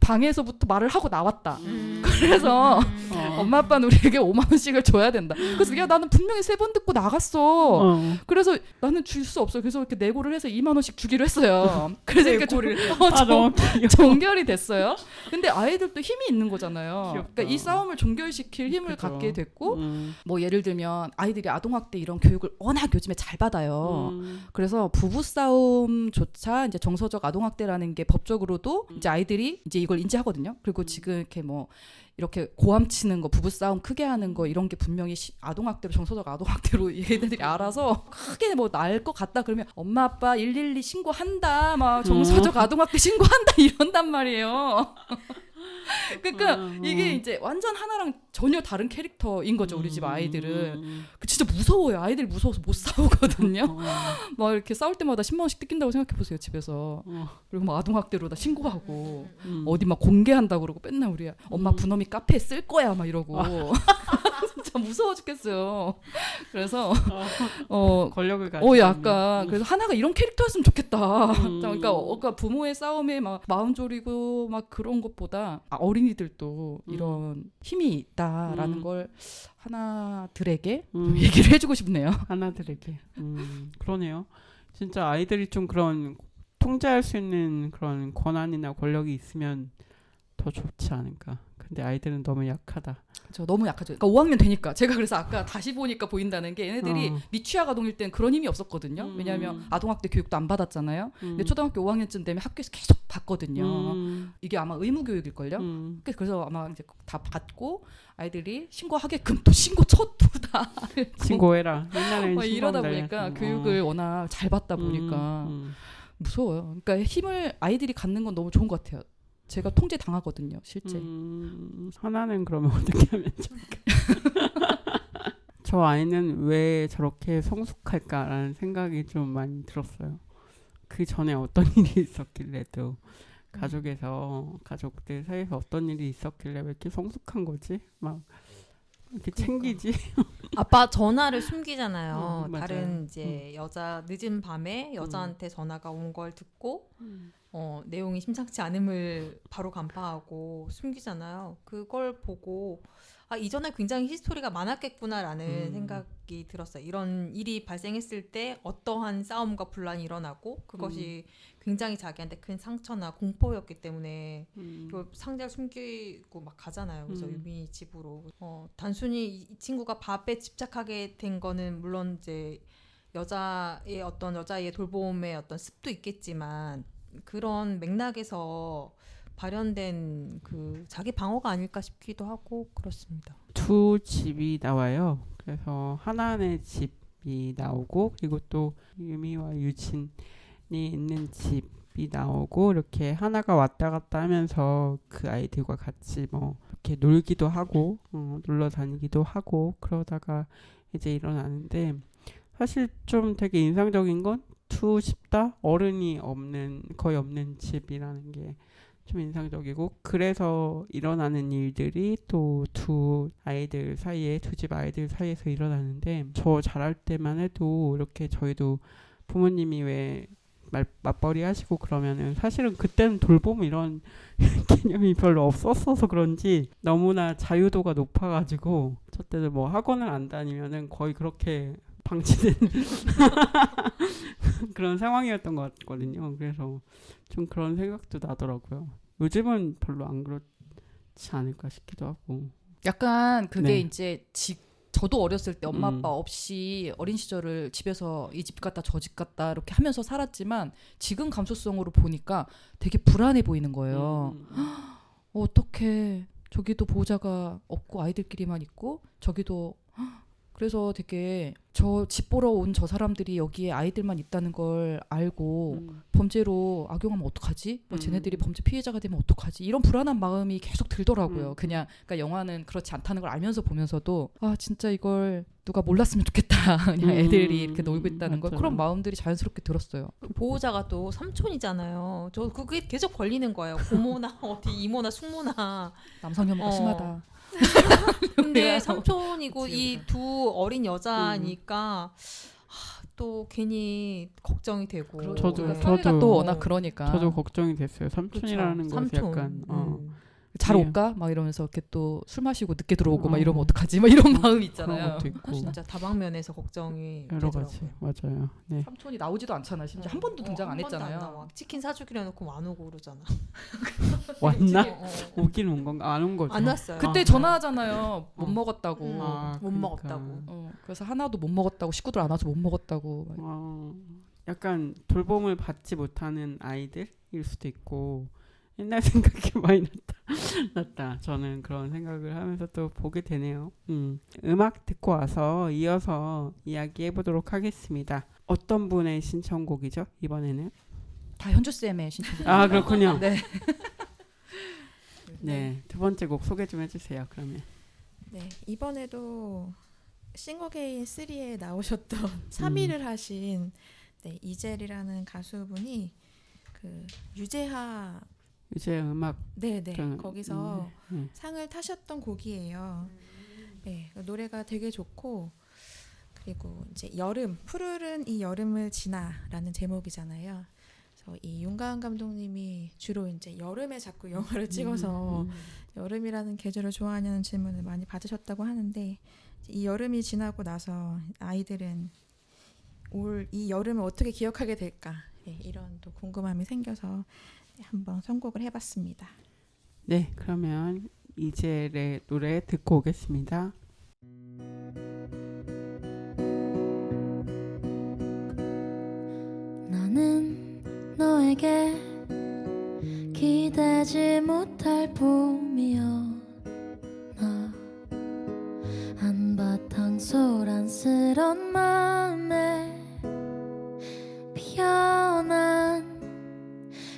방에서부터 말을 하고 나왔다. 그래서 엄마 아빠는 우리에게 5만 원씩을 줘야 된다. 그래서 야 나는 분명히 3번 듣고 나갔어. 그래서 나는 줄 수 없어. 그래서 이렇게 내고를 해서 2만 원씩 주기로 했어요. 그래서 이렇게 종결이 됐어요. 근데 아이들도 힘이 있는 거잖아요. 귀엽다. 그러니까 이 싸움을 종결시킬 힘을 그쵸. 갖게 됐고 뭐 예를 들면 아이들이 아동학대 이런 교육을 워낙 요즘에 잘 받아요. 그래서 부부싸움조차 이제 정서적 아동학대라는 게 법적으로도 이제 아이들이 이제 이걸 인지하거든요. 그리고 지금 이렇게 뭐 이렇게 고함 치는 거, 부부싸움 크게 하는 거 이런 게 분명히 아동학대로 정서적 아동학대로 얘네들이 알아서 크게 뭐 날 것 같다 그러면 엄마 아빠 112 신고한다 막 정서적 아동학대 신고한다 이런단 말이에요. 그러니까 이게 이제 완전 하나랑 전혀 다른 캐릭터인 거죠. 우리 집 아이들은 진짜 무서워요. 아이들이 무서워서 못 싸우거든요. 막 이렇게 싸울 때마다 10만 원씩 뜯긴다고 생각해 보세요. 집에서. 그리고 막 아동학대로 다 신고하고 어디 막 공개한다 그러고 맨날 우리 엄마 분엄이 카페에 쓸 거야 막 이러고 진짜 무서워 죽겠어요. 그래서 권력을 가지고 약간 그래서 하나가 이런 캐릭터였으면 좋겠다. 그러니까 부모의 싸움에 막 마음 졸이고 막 그런 것보다 어린이들도 이런 힘이 있다라는 걸 하나들에게 얘기를 해주고 싶네요. 하나들에게. 그러네요. 진짜 아이들이 좀 그런 통제할 수 있는 그런 권한이나 권력이 있으면 더 좋지 않을까. 근데 아이들은 너무 약하다. 저 너무 약하죠. 그러니까 5학년 되니까 제가 그래서 아까 다시 보니까 보인다는 게 얘네들이 미취학 아동일 때는 그런 힘이 없었거든요. 왜냐하면 아동학대 교육도 안 받았잖아요. 근데 초등학교 5학년쯤 되면 학교에서 계속 받거든요. 이게 아마 의무 교육일걸요. 그래서 아마 이제 다 받고 아이들이 신고하게끔 또 신고 쳐도 다 신고해라. 옛날에는 이러다 신고한다 보니까 해가지고. 교육을 워낙 잘 받다 보니까 무서워요. 그러니까 힘을 아이들이 갖는 건 너무 좋은 것 같아요. 제가 통제 당하거든요, 실제. 하나는 그러면 어떻게 하면 좋을까? 저 아이는 왜 저렇게 성숙할까라는 생각이 좀 많이 들었어요. 그 전에 어떤 일이 있었길래도 가족들 사이에서 어떤 일이 있었길래 왜 이렇게 성숙한 거지? 막 이렇게 챙기지? 아빠 전화를 숨기잖아요. 맞아요. 다른 이제 여자 늦은 밤에 여자한테 전화가 온 걸 듣고 내용이 심상치 않음을 바로 간파하고 숨기잖아요. 그걸 보고 이전에 굉장히 히스토리가 많았겠구나라는 생각이 들었어요. 이런 일이 발생했을 때 어떠한 싸움과 분란이 일어나고 그것이 굉장히 자기한테 큰 상처나 공포였기 때문에 이걸 상대를 숨기고 막 가잖아요. 그래서 유미 집으로 단순히 이 친구가 밥에 집착하게 된 거는 물론 이제 여자의 돌봄의 어떤 습도 있겠지만 그런 맥락에서 발현된 그 자기 방어가 아닐까 싶기도 하고 그렇습니다. 두 집이 나와요. 그래서 하나의 집이 나오고 그리고 또 유미와 유진이 있는 집이 나오고 이렇게 하나가 왔다 갔다 하면서 그 아이들과 같이 뭐 이렇게 놀기도 하고 놀러 다니기도 하고 그러다가 이제 일어나는데 사실 좀 되게 인상적인 건 투 싶다 어른이 거의 없는 집이라는 게 좀 인상적이고 그래서 일어나는 일들이 또 두 집 아이들 사이에서 일어나는데 저 자랄 때만 해도 이렇게 저희도 부모님이 왜 맞벌이 하시고 그러면은 사실은 그때는 돌봄 이런 개념이 별로 없었어서 그런지 너무나 자유도가 높아가지고 저 때도 뭐 학원을 안 다니면은 거의 그렇게 방치된 그런 상황이었던 것 같거든요. 그래서 좀 그런 생각도 나더라고요. 요즘은 별로 안 그렇지 않을까 싶기도 하고. 약간 그게 네. 이제 저도 어렸을 때 엄마 아빠 없이 어린 시절을 집에서 이 집 갔다 저 집 갔다 이렇게 하면서 살았지만 지금 감수성으로 보니까 되게 불안해 보이는 거예요. 어떡해. 저기도 보호자가 없고 아이들끼리만 있고 저기도 그래서 되게 저 집 보러 온 저 사람들이 여기에 아이들만 있다는 걸 알고 범죄로 악용하면 어떡하지? 뭐 쟤네들이 범죄 피해자가 되면 어떡하지? 이런 불안한 마음이 계속 들더라고요. 그러니까 영화는 그렇지 않다는 걸 알면서 보면서도 진짜 이걸 누가 몰랐으면 좋겠다. 그냥 애들이 이렇게 놀고 있다는 걸 그런 마음들이 자연스럽게 들었어요. 보호자가 또 삼촌이잖아요. 저 그게 계속 걸리는 거예요. 고모나 어디 이모나 숙모나 남성 혐오가 심하다. 근데 삼촌이고 이 두 어린 여자니까 또 괜히 걱정이 되고. 저도 사회가 또 워낙 그러니까. 저도 걱정이 됐어요. 삼촌이라는 것이 삼촌. 약간 잘 올까? 막 이러면서 이렇게 또 술 마시고 늦게 들어오고 막 이러면 어떡하지? 막 이런 마음이 있잖아요. 그런 것도 있고 진짜 다방면에서 걱정이 여러 가지 되더라고요. 맞아요. 네. 삼촌이 나오지도 않잖아. 심지어 한 번도 등장 안 한 번도 했잖아요. 나와. 치킨 사주기로 해놓고 안 오고 그러잖아. 왔나? 어. 오긴 온 건가? 안 온 거죠. 안 왔어요. 그때 전화하잖아요. 못 먹었다고. 못 그러니까. 먹었다고. 그래서 하나도 못 먹었다고 식구들 안 와서 못 먹었다고. 약간 돌봄을 받지 못하는 아이들일 수도 있고 옛날 생각이 많이 났다. 저는 그런 생각을 하면서 또 보게 되네요. 음악 듣고 와서 이어서 이야기해 보도록 하겠습니다. 어떤 분의 신청곡이죠? 이번에는? 다 현주쌤의 신청곡. 아 그렇군요. 네. 네, 두 번째 곡 소개 좀 해주세요. 그러면. 네, 이번에도 싱어게인 3에 나오셨던 3위를 하신 이젤이라는 가수분이 그 유재하 이제 음악 네네 거기서 상을 타셨던 곡이에요. 네, 노래가 되게 좋고 그리고 이제 여름 푸르른 이 여름을 지나라는 제목이잖아요. 그래서 이 윤가은 감독님이 주로 이제 여름에 자꾸 영화를 찍어서 여름이라는 계절을 좋아하냐는 질문을 많이 받으셨다고 하는데 이 여름이 지나고 나서 아이들은 올 이 여름을 어떻게 기억하게 될까 이런 또 궁금함이 생겨서 한번 선곡을 해봤습니다. 네, 그러면 이젤의 노래 듣고 오겠습니다. 나는 너에게 기대지 못할 봄이었나. 한바탕 소란스런 마음에 피어난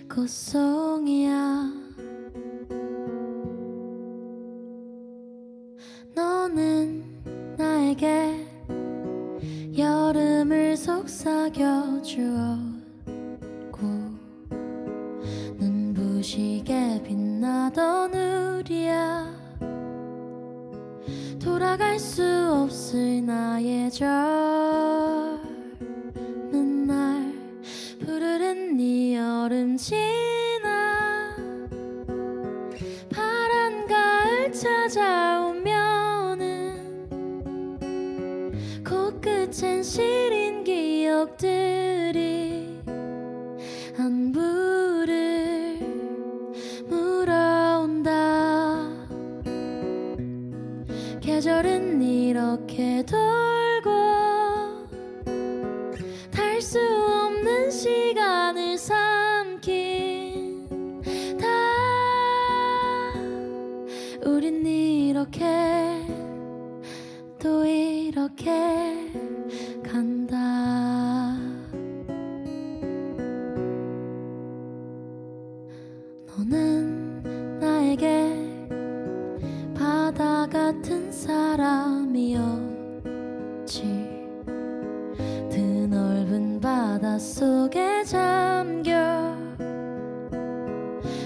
꽃송이야. 너는 나에게 여름을 속삭여 주었고 눈부시게 빛나던 우리야. 돌아갈 수 없을 나의 젊은 날 푸르른 네 여름 지나 파란 가을 찾아오면은 코끝엔 시린 기억들이 안부를 물어온다. 계절은 이렇게 돌고 달 수 없는 시간을 삼킨 다 우린 이렇게 또 이렇게 간다. 너는 나에게 바다 같은 사람이었지. 드넓은 바닷속에 잠겨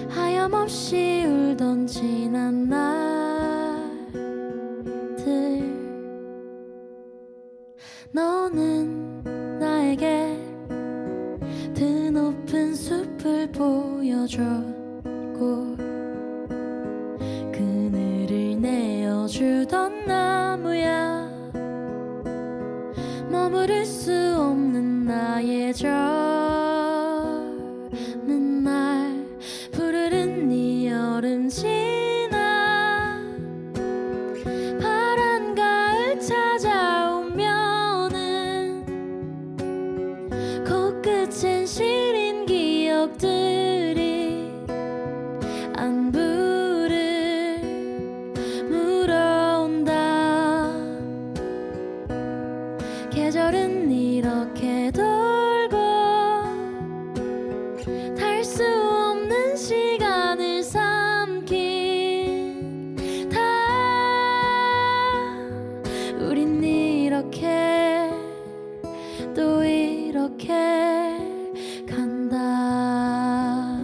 하염없이 울던 지난 날들. 너는 나에게 드높은 숲을 보여줬고 그늘을 내어주던 나무야. 머무를 수 없는 나의 젊은 날 푸르른 네 여름 지나 파란 가을 찾아오면은 코끝엔 시린 기억들이 안부를 물어온다. 계절은 이렇게 돌고 달 수 없는 시간을 삼킨 다 우린 이렇게 또 이렇게 간다.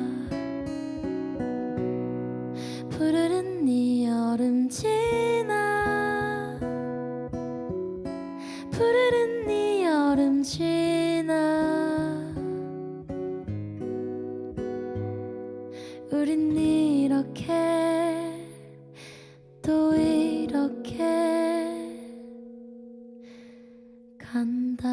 푸르른 네 여름 지나 푸르른 네 여름 지나 우린 이렇게 또 이렇게 간다.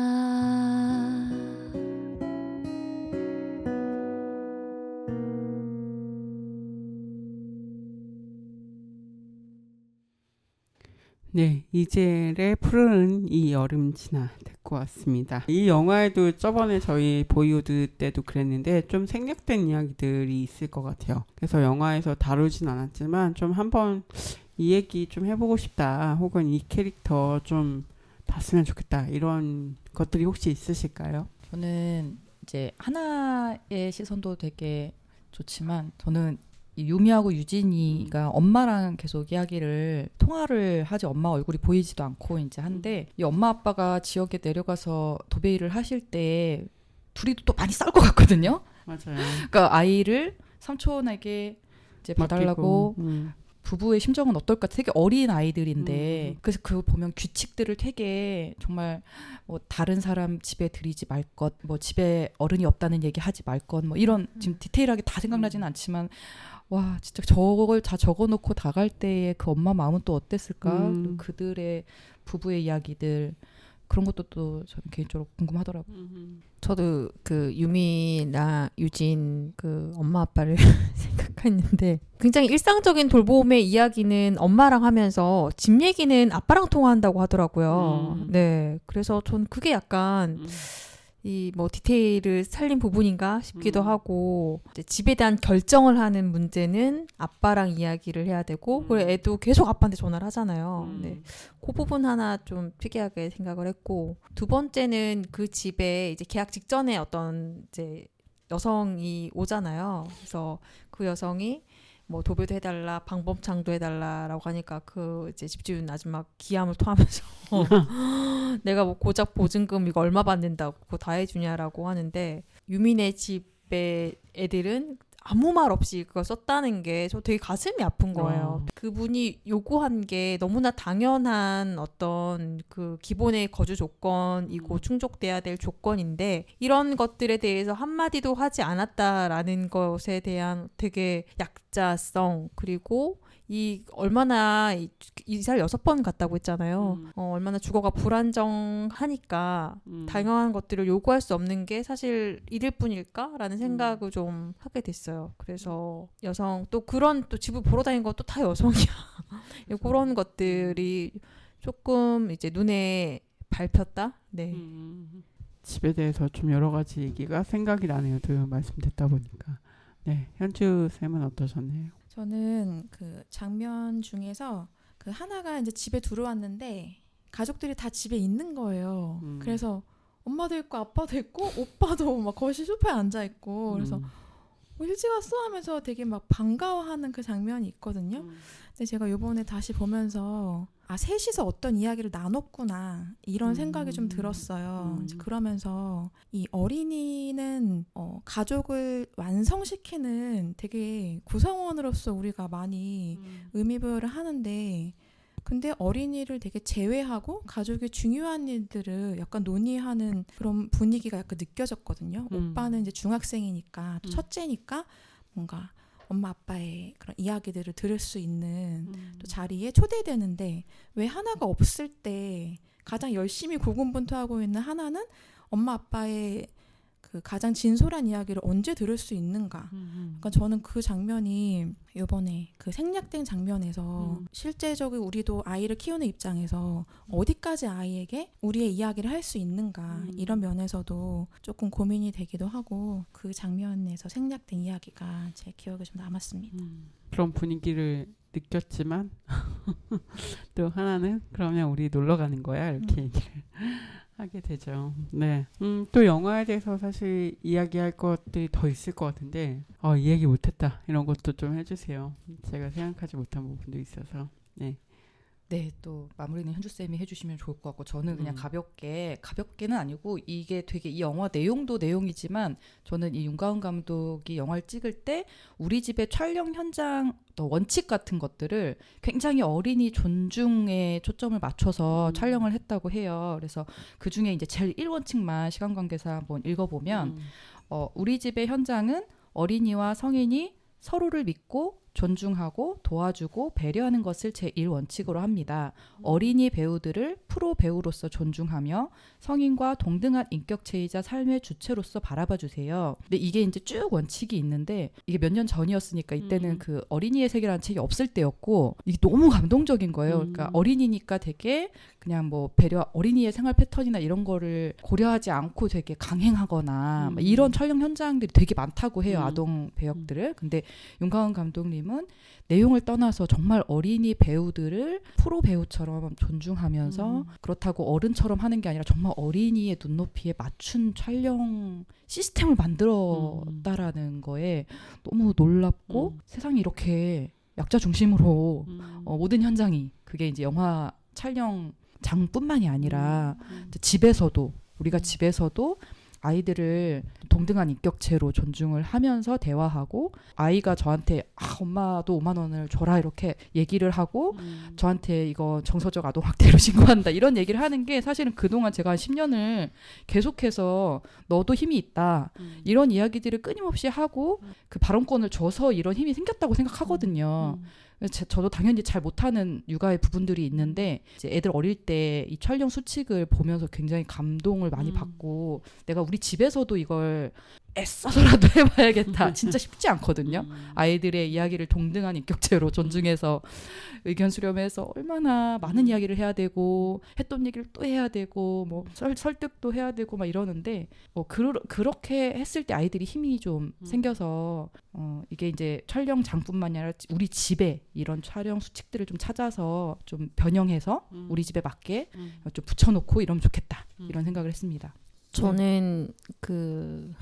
네, 이젤의 푸르른 이 여름 지나 듣고 왔습니다. 이 영화에도 저번에 저희 보이우드 때도 그랬는데 좀 생략된 이야기들이 있을 것 같아요. 그래서 영화에서 다루진 않았지만 좀 한번 이 얘기 좀 해보고 싶다, 혹은 이 캐릭터 좀 봤으면 좋겠다, 이런 것들이 혹시 있으실까요? 저는 이제 하나의 시선도 되게 좋지만 저는 이 유미하고 유진이가 엄마랑 계속 이야기를 통화를 하지, 엄마 얼굴이 보이지도 않고 이제 한데 이 엄마 아빠가 지역에 내려가서 도배일을 하실 때 둘이 또 많이 싸울 것 같거든요. 맞아요. 그러니까 아이를 삼촌에게 이제 봐달라고. 부부의 심정은 어떨까? 되게 어린 아이들인데 그래서 그거 보면 규칙들을 되게 정말 뭐 다른 사람 집에 들이지 말 것, 뭐 집에 어른이 없다는 얘기 하지 말 것, 뭐 이런 지금 디테일하게 다 생각나지는 않지만 와 진짜 저걸 다 적어놓고 다 갈 때의 그 엄마 마음은 또 어땠을까? 그들의 부부의 이야기들, 그런 것도 또 저는 개인적으로 궁금하더라고요. 저도 그 유미나 유진 그 엄마 아빠를 생각했는데 굉장히 일상적인 돌봄의 이야기는 엄마랑 하면서 집 얘기는 아빠랑 통화한다고 하더라고요. 네, 그래서 전 그게 약간 이 뭐 디테일을 살린 부분인가 싶기도 하고 이제 집에 대한 결정을 하는 문제는 아빠랑 이야기를 해야 되고 그리고 애도 계속 아빠한테 전화를 하잖아요. 네, 그 부분 하나 좀 특이하게 생각을 했고 두 번째는 그 집에 이제 계약 직전에 어떤 이제 여성이 오잖아요. 그래서 그 여성이 뭐 도배도 해달라, 방범창도 해달라라고 하니까 그 이제 집주인 아줌마 기함을 토하면서 내가 뭐 고작 보증금 이거 얼마 받는다고 그거 다 해주냐라고 하는데 유민의 집의 애들은 아무 말 없이 그걸 썼다는 게 저 되게 가슴이 아픈 거예요. 그분이 요구한 게 너무나 당연한 어떤 그 기본의 거주 조건이고 충족돼야 될 조건인데 이런 것들에 대해서 한마디도 하지 않았다라는 것에 대한 되게 약자성 그리고 이 얼마나 이사를 6번 갔다고 했잖아요. 얼마나 주거가 불안정하니까 당연한 것들을 요구할 수 없는 게 사실 이들 뿐일까라는 생각을 좀 하게 됐어요. 그래서 여성 또 그런 또 집을 보러 다니는 것도 다 여성이야. 그런 것들이 조금 이제 눈에 밟혔다. 네. 집에 대해서 좀 여러 가지 얘기가 생각이 나네요. 말씀 듣다 보니까. 네, 현주 쌤은 어떠셨나요? 저는 그 장면 중에서 그 하나가 이제 집에 들어왔는데 가족들이 다 집에 있는 거예요. 그래서 엄마도 있고 아빠도 있고 오빠도 막 거실 소파에 앉아 있고 그래서 일찍 왔어 하면서 되게 막 반가워하는 그 장면이 있거든요. 근데 제가 이번에 다시 보면서 아 셋이서 어떤 이야기를 나눴구나 이런 생각이 좀 들었어요. 이제 그러면서 이 어린이는 가족을 완성시키는 되게 구성원으로서 우리가 많이 의미부여를 하는데 근데 어린이를 되게 제외하고 가족의 중요한 일들을 약간 논의하는 그런 분위기가 약간 느껴졌거든요. 오빠는 이제 중학생이니까 또 첫째니까 뭔가 엄마 아빠의 그런 이야기들을 들을 수 있는 또 자리에 초대되는데 왜 하나가 없을 때 가장 열심히 고군분투하고 있는 하나는 엄마 아빠의 그 가장 진솔한 이야기를 언제 들을 수 있는가. 그러니까 저는 그 장면이 이번에 그 생략된 장면에서 실제적으로 우리도 아이를 키우는 입장에서 어디까지 아이에게 우리의 이야기를 할 수 있는가 이런 면에서도 조금 고민이 되기도 하고 그 장면에서 생략된 이야기가 제 기억에 좀 남았습니다. 그런 분위기를 느꼈지만 또 하나는 그러면 우리 놀러 가는 거야 이렇게 얘기를 하게 되죠. 네. 또 영화에 대해서 사실 이야기할 것들이 더 있을 것 같은데 이 얘기 못했다 이런 것도 좀 해주세요. 제가 생각하지 못한 부분도 있어서. 네. 네, 또 마무리는 현주쌤이 해주시면 좋을 것 같고 저는 그냥 가볍게는 아니고 이게 되게 이 영화 내용도 내용이지만 저는 이 윤가은 감독이 영화를 찍을 때 우리 집의 촬영 현장 원칙 같은 것들을 굉장히 어린이 존중에 초점을 맞춰서 촬영을 했다고 해요. 그래서 그중에 이제 제일 1원칙만 시간 관계상 한번 읽어보면 우리 집의 현장은 어린이와 성인이 서로를 믿고 존중하고 도와주고 배려하는 것을 제1원칙으로 합니다. 어린이 배우들을 프로 배우로서 존중하며 성인과 동등한 인격체이자 삶의 주체로서 바라봐 주세요. 근데 이게 이제 쭉 원칙이 있는데 이게 몇 년 전이었으니까 이때는 그 어린이의 세계라는 책이 없을 때였고 이게 너무 감동적인 거예요. 그러니까 어린이니까 되게 그냥 뭐 배려 어린이의 생활 패턴이나 이런 거를 고려하지 않고 되게 강행하거나 이런 촬영 현장들이 되게 많다고 해요. 아동 배역들을. 근데 윤가은 감독님은 내용을 떠나서 정말 어린이 배우들을 프로 배우처럼 존중하면서 그렇다고 어른처럼 하는 게 아니라 정말 어린이의 눈높이에 맞춘 촬영 시스템을 만들었다라는 거에 너무 놀랍고 세상이 이렇게 약자 중심으로 모든 현장이 그게 이제 영화 촬영장뿐만이 아니라 집에서도 우리가 집에서도 아이들을 동등한 인격체로 존중을 하면서 대화하고 아이가 저한테 엄마도 5만 원을 줘라 이렇게 얘기를 하고 저한테 이거 정서적 아동학대로 신고한다 이런 얘기를 하는 게 사실은 그동안 제가 한 10년을 계속해서 너도 힘이 있다 이런 이야기들을 끊임없이 하고 그 발언권을 줘서 이런 힘이 생겼다고 생각하거든요. 저도 당연히 잘 못하는 육아의 부분들이 있는데 이제 애들 어릴 때 이 촬영 수칙을 보면서 굉장히 감동을 많이 받고 내가 우리 집에서도 이걸 애써서라도 해봐야겠다. 진짜 쉽지 않거든요. 아이들의 이야기를 동등한 인격체로 존중해서 의견 수렴해서 얼마나 많은 이야기를 해야 되고 했던 얘기를 또 해야 되고 뭐 설득도 해야 되고 막 이러는데 그렇게 했을 때 아이들이 힘이 좀 생겨서 이게 이제 촬영 장뿐만이 아니라 우리 집에 이런 촬영 수칙들을 좀 찾아서 좀 변형해서 우리 집에 맞게 좀 붙여놓고 이러면 좋겠다 이런 생각을 했습니다. 저는 그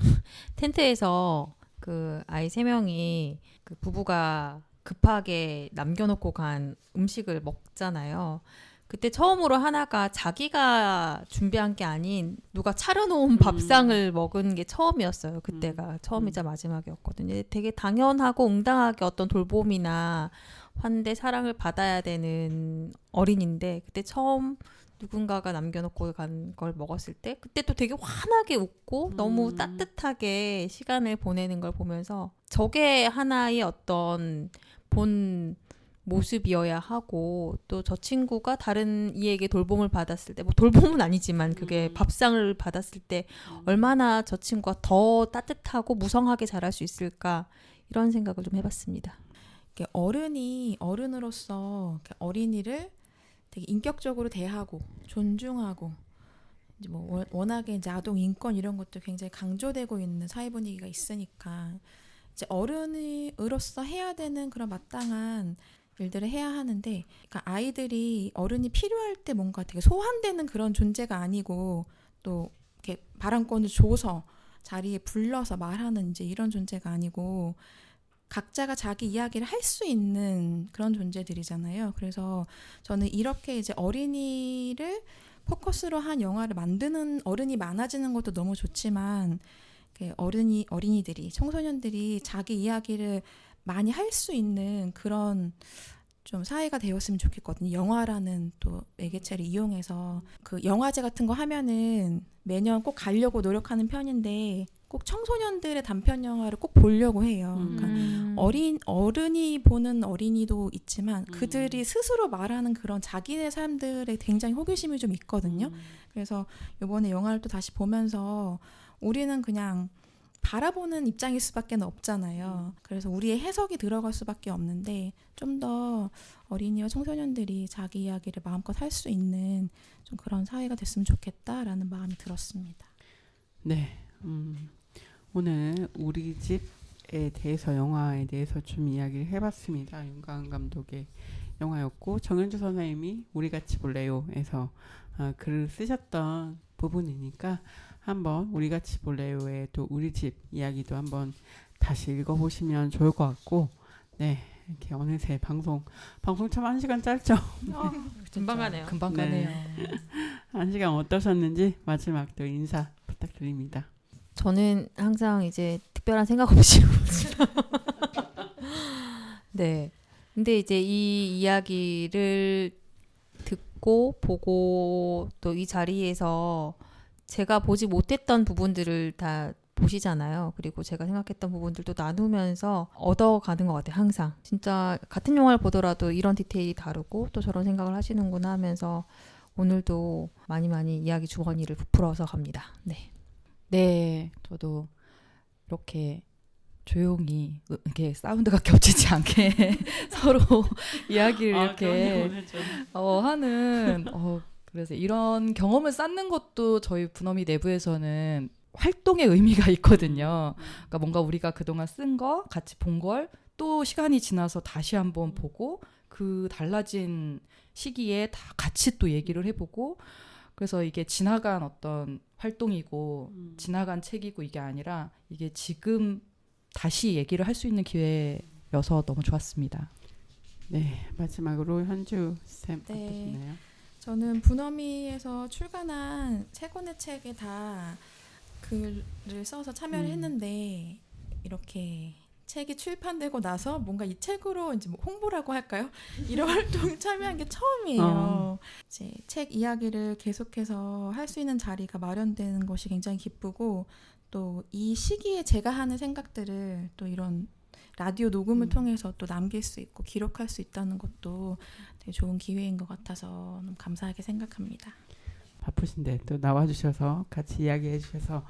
텐트에서 그 아이 3명이 그 부부가 급하게 남겨놓고 간 음식을 먹잖아요. 그때 처음으로 하나가 자기가 준비한 게 아닌 누가 차려놓은 밥상을 먹은 게 처음이었어요. 그때가 처음이자 마지막이었거든요. 되게 당연하고 응당하게 어떤 돌봄이나 환대, 사랑을 받아야 되는 어린인데 그때 처음 누군가가 남겨놓고 간 걸 먹었을 때 그때 또 되게 환하게 웃고 너무 따뜻하게 시간을 보내는 걸 보면서 저게 하나의 어떤 본 모습이어야 하고 또 저 친구가 다른 이에게 돌봄을 받았을 때 뭐 돌봄은 아니지만 그게 밥상을 받았을 때 얼마나 저 친구가 더 따뜻하고 무성하게 자랄 수 있을까 이런 생각을 좀 해봤습니다. 어른이 어른으로서 어린이를 되게 인격적으로 대하고 존중하고 이제 뭐 워낙에 이제 아동 인권 이런 것도 굉장히 강조되고 있는 사회 분위기가 있으니까 이제 어른으로서 해야 되는 그런 마땅한 일들을 해야 하는데 그러니까 아이들이 어른이 필요할 때 뭔가 되게 소환되는 그런 존재가 아니고 또 이렇게 발언권을 줘서 자리에 불러서 말하는 이제 이런 존재가 아니고 각자가 자기 이야기를 할 수 있는 그런 존재들이잖아요. 그래서 저는 이렇게 이제 어린이를 포커스로 한 영화를 만드는 어른이 많아지는 것도 너무 좋지만 어린이들이 청소년들이 자기 이야기를 많이 할 수 있는 그런 좀 사회가 되었으면 좋겠거든요. 영화라는 또 매개체를 이용해서 그 영화제 같은 거 하면은 매년 꼭 가려고 노력하는 편인데 꼭 청소년들의 단편 영화를 꼭 보려고 해요. 그러니까 어른이 보는 어린이도 있지만 그들이 스스로 말하는 그런 자기네 삶들에 굉장히 호기심이 좀 있거든요. 그래서 이번에 영화를 또 다시 보면서 우리는 그냥 바라보는 입장일 수밖에 없잖아요. 그래서 우리의 해석이 들어갈 수밖에 없는데 좀 더 어린이와 청소년들이 자기 이야기를 마음껏 할 수 있는 좀 그런 사회가 됐으면 좋겠다라는 마음이 들었습니다. 네, 오늘 우리 집에 대해서 영화에 대해서 좀 이야기를 해봤습니다. 윤가은 감독의 영화였고 정현주 선생님이 우리 같이 볼래요에서 글을 쓰셨던 부분이니까 한번 우리 같이 볼래요의 또 우리 집 이야기도 한번 다시 읽어보시면 좋을 것 같고 네 이렇게 어느새 방송 참 1시간 짧죠? 금방 가네요. 금방 네. 가네요. 1시간 어떠셨는지 마지막 또 인사 부탁드립니다. 저는 항상 이제 특별한 생각 없이 네. 근데 이제 이 이야기를 듣고 보고 또 이 자리에서 제가 보지 못했던 부분들을 다 보시잖아요. 그리고 제가 생각했던 부분들도 나누면서 얻어가는 것 같아요. 항상. 진짜 같은 영화를 보더라도 이런 디테일이 다르고 또 저런 생각을 하시는구나 하면서 오늘도 많이 이야기 주머니를 부풀어서 갑니다. 네. 네, 저도 이렇게 조용히 이렇게 사운드가 겹치지 않게 서로 이야기를 이렇게 하는 그래서 이런 경험을 쌓는 것도 저희 분어미 내부에서는 활동의 의미가 있거든요. 그러니까 뭔가 우리가 그동안 쓴 거, 같이 본 걸 또 시간이 지나서 다시 한번 보고 그 달라진 시기에 다 같이 또 얘기를 해보고 그래서 이게 지나간 어떤 활동이고 지나간 책이고 이게 아니라 이게 지금 다시 얘기를 할 수 있는 기회여서 너무 좋았습니다. 네, 마지막으로 현주 쌤 네. 어떠시나요? 저는 분어미에서 출간한 3권의 책에 다 글을 써서 참여를 했는데 이렇게 책이 출판되고 나서 뭔가 이 책으로 이제 뭐 홍보라고 할까요? 이런 활동에 참여한 게 처음이에요. 이제 책 이야기를 계속해서 할 수 있는 자리가 마련되는 것이 굉장히 기쁘고 또 이 시기에 제가 하는 생각들을 또 이런 라디오 녹음을 통해서 또 남길 수 있고 기록할 수 있다는 것도 되게 좋은 기회인 것 같아서 너무 감사하게 생각합니다. 바쁘신데 또 나와주셔서 같이 이야기해 주셔서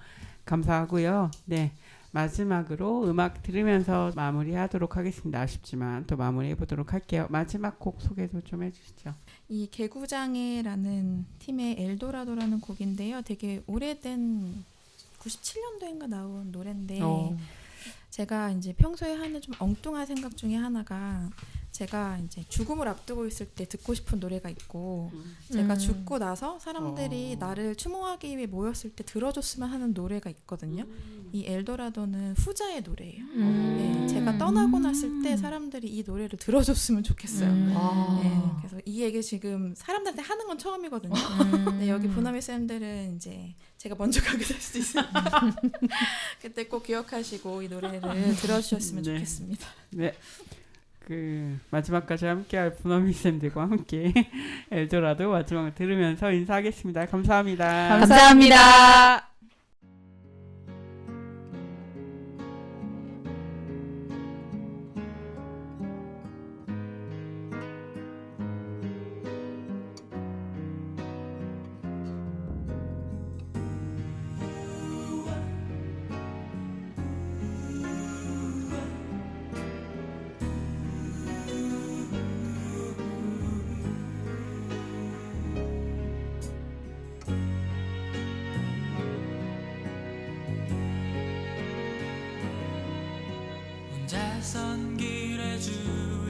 감사하고요. 네, 마지막으로 음악 들으면서 마무리하도록 하겠습니다. 아쉽지만 또 마무리해 보도록 할게요. 마지막 곡 소개도 좀 해주시죠. 이 개구장애라는 팀의 엘도라도라는 곡인데요. 되게 오래된 97년도인가 나온 노래인데 제가 이제 평소에 하는 좀 엉뚱한 생각 중에 하나가 제가 이제 죽음을 앞두고 있을 때 듣고 싶은 노래가 있고 제가 죽고 나서 사람들이 나를 추모하기 위해 모였을 때 들어줬으면 하는 노래가 있거든요. 이 엘도라도는 후자의 노래예요. 네, 제가 떠나고 났을 때 사람들이 이 노래를 들어줬으면 좋겠어요. 네, 그래서 이 얘기 지금 사람들한테 하는 건 처음이거든요. 네, 여기 보나미 쌤들은 이제 제가 먼저 가게 될 수도 있어요. 그때 꼭 기억하시고 이 노래를 들어주셨으면 좋겠습니다. 네. 그 마지막까지 함께할 분어미 쌤들과 함께 엘도라도 마지막을 들으면서 인사하겠습니다. 감사합니다. 감사합니다. 혼자선 길에 주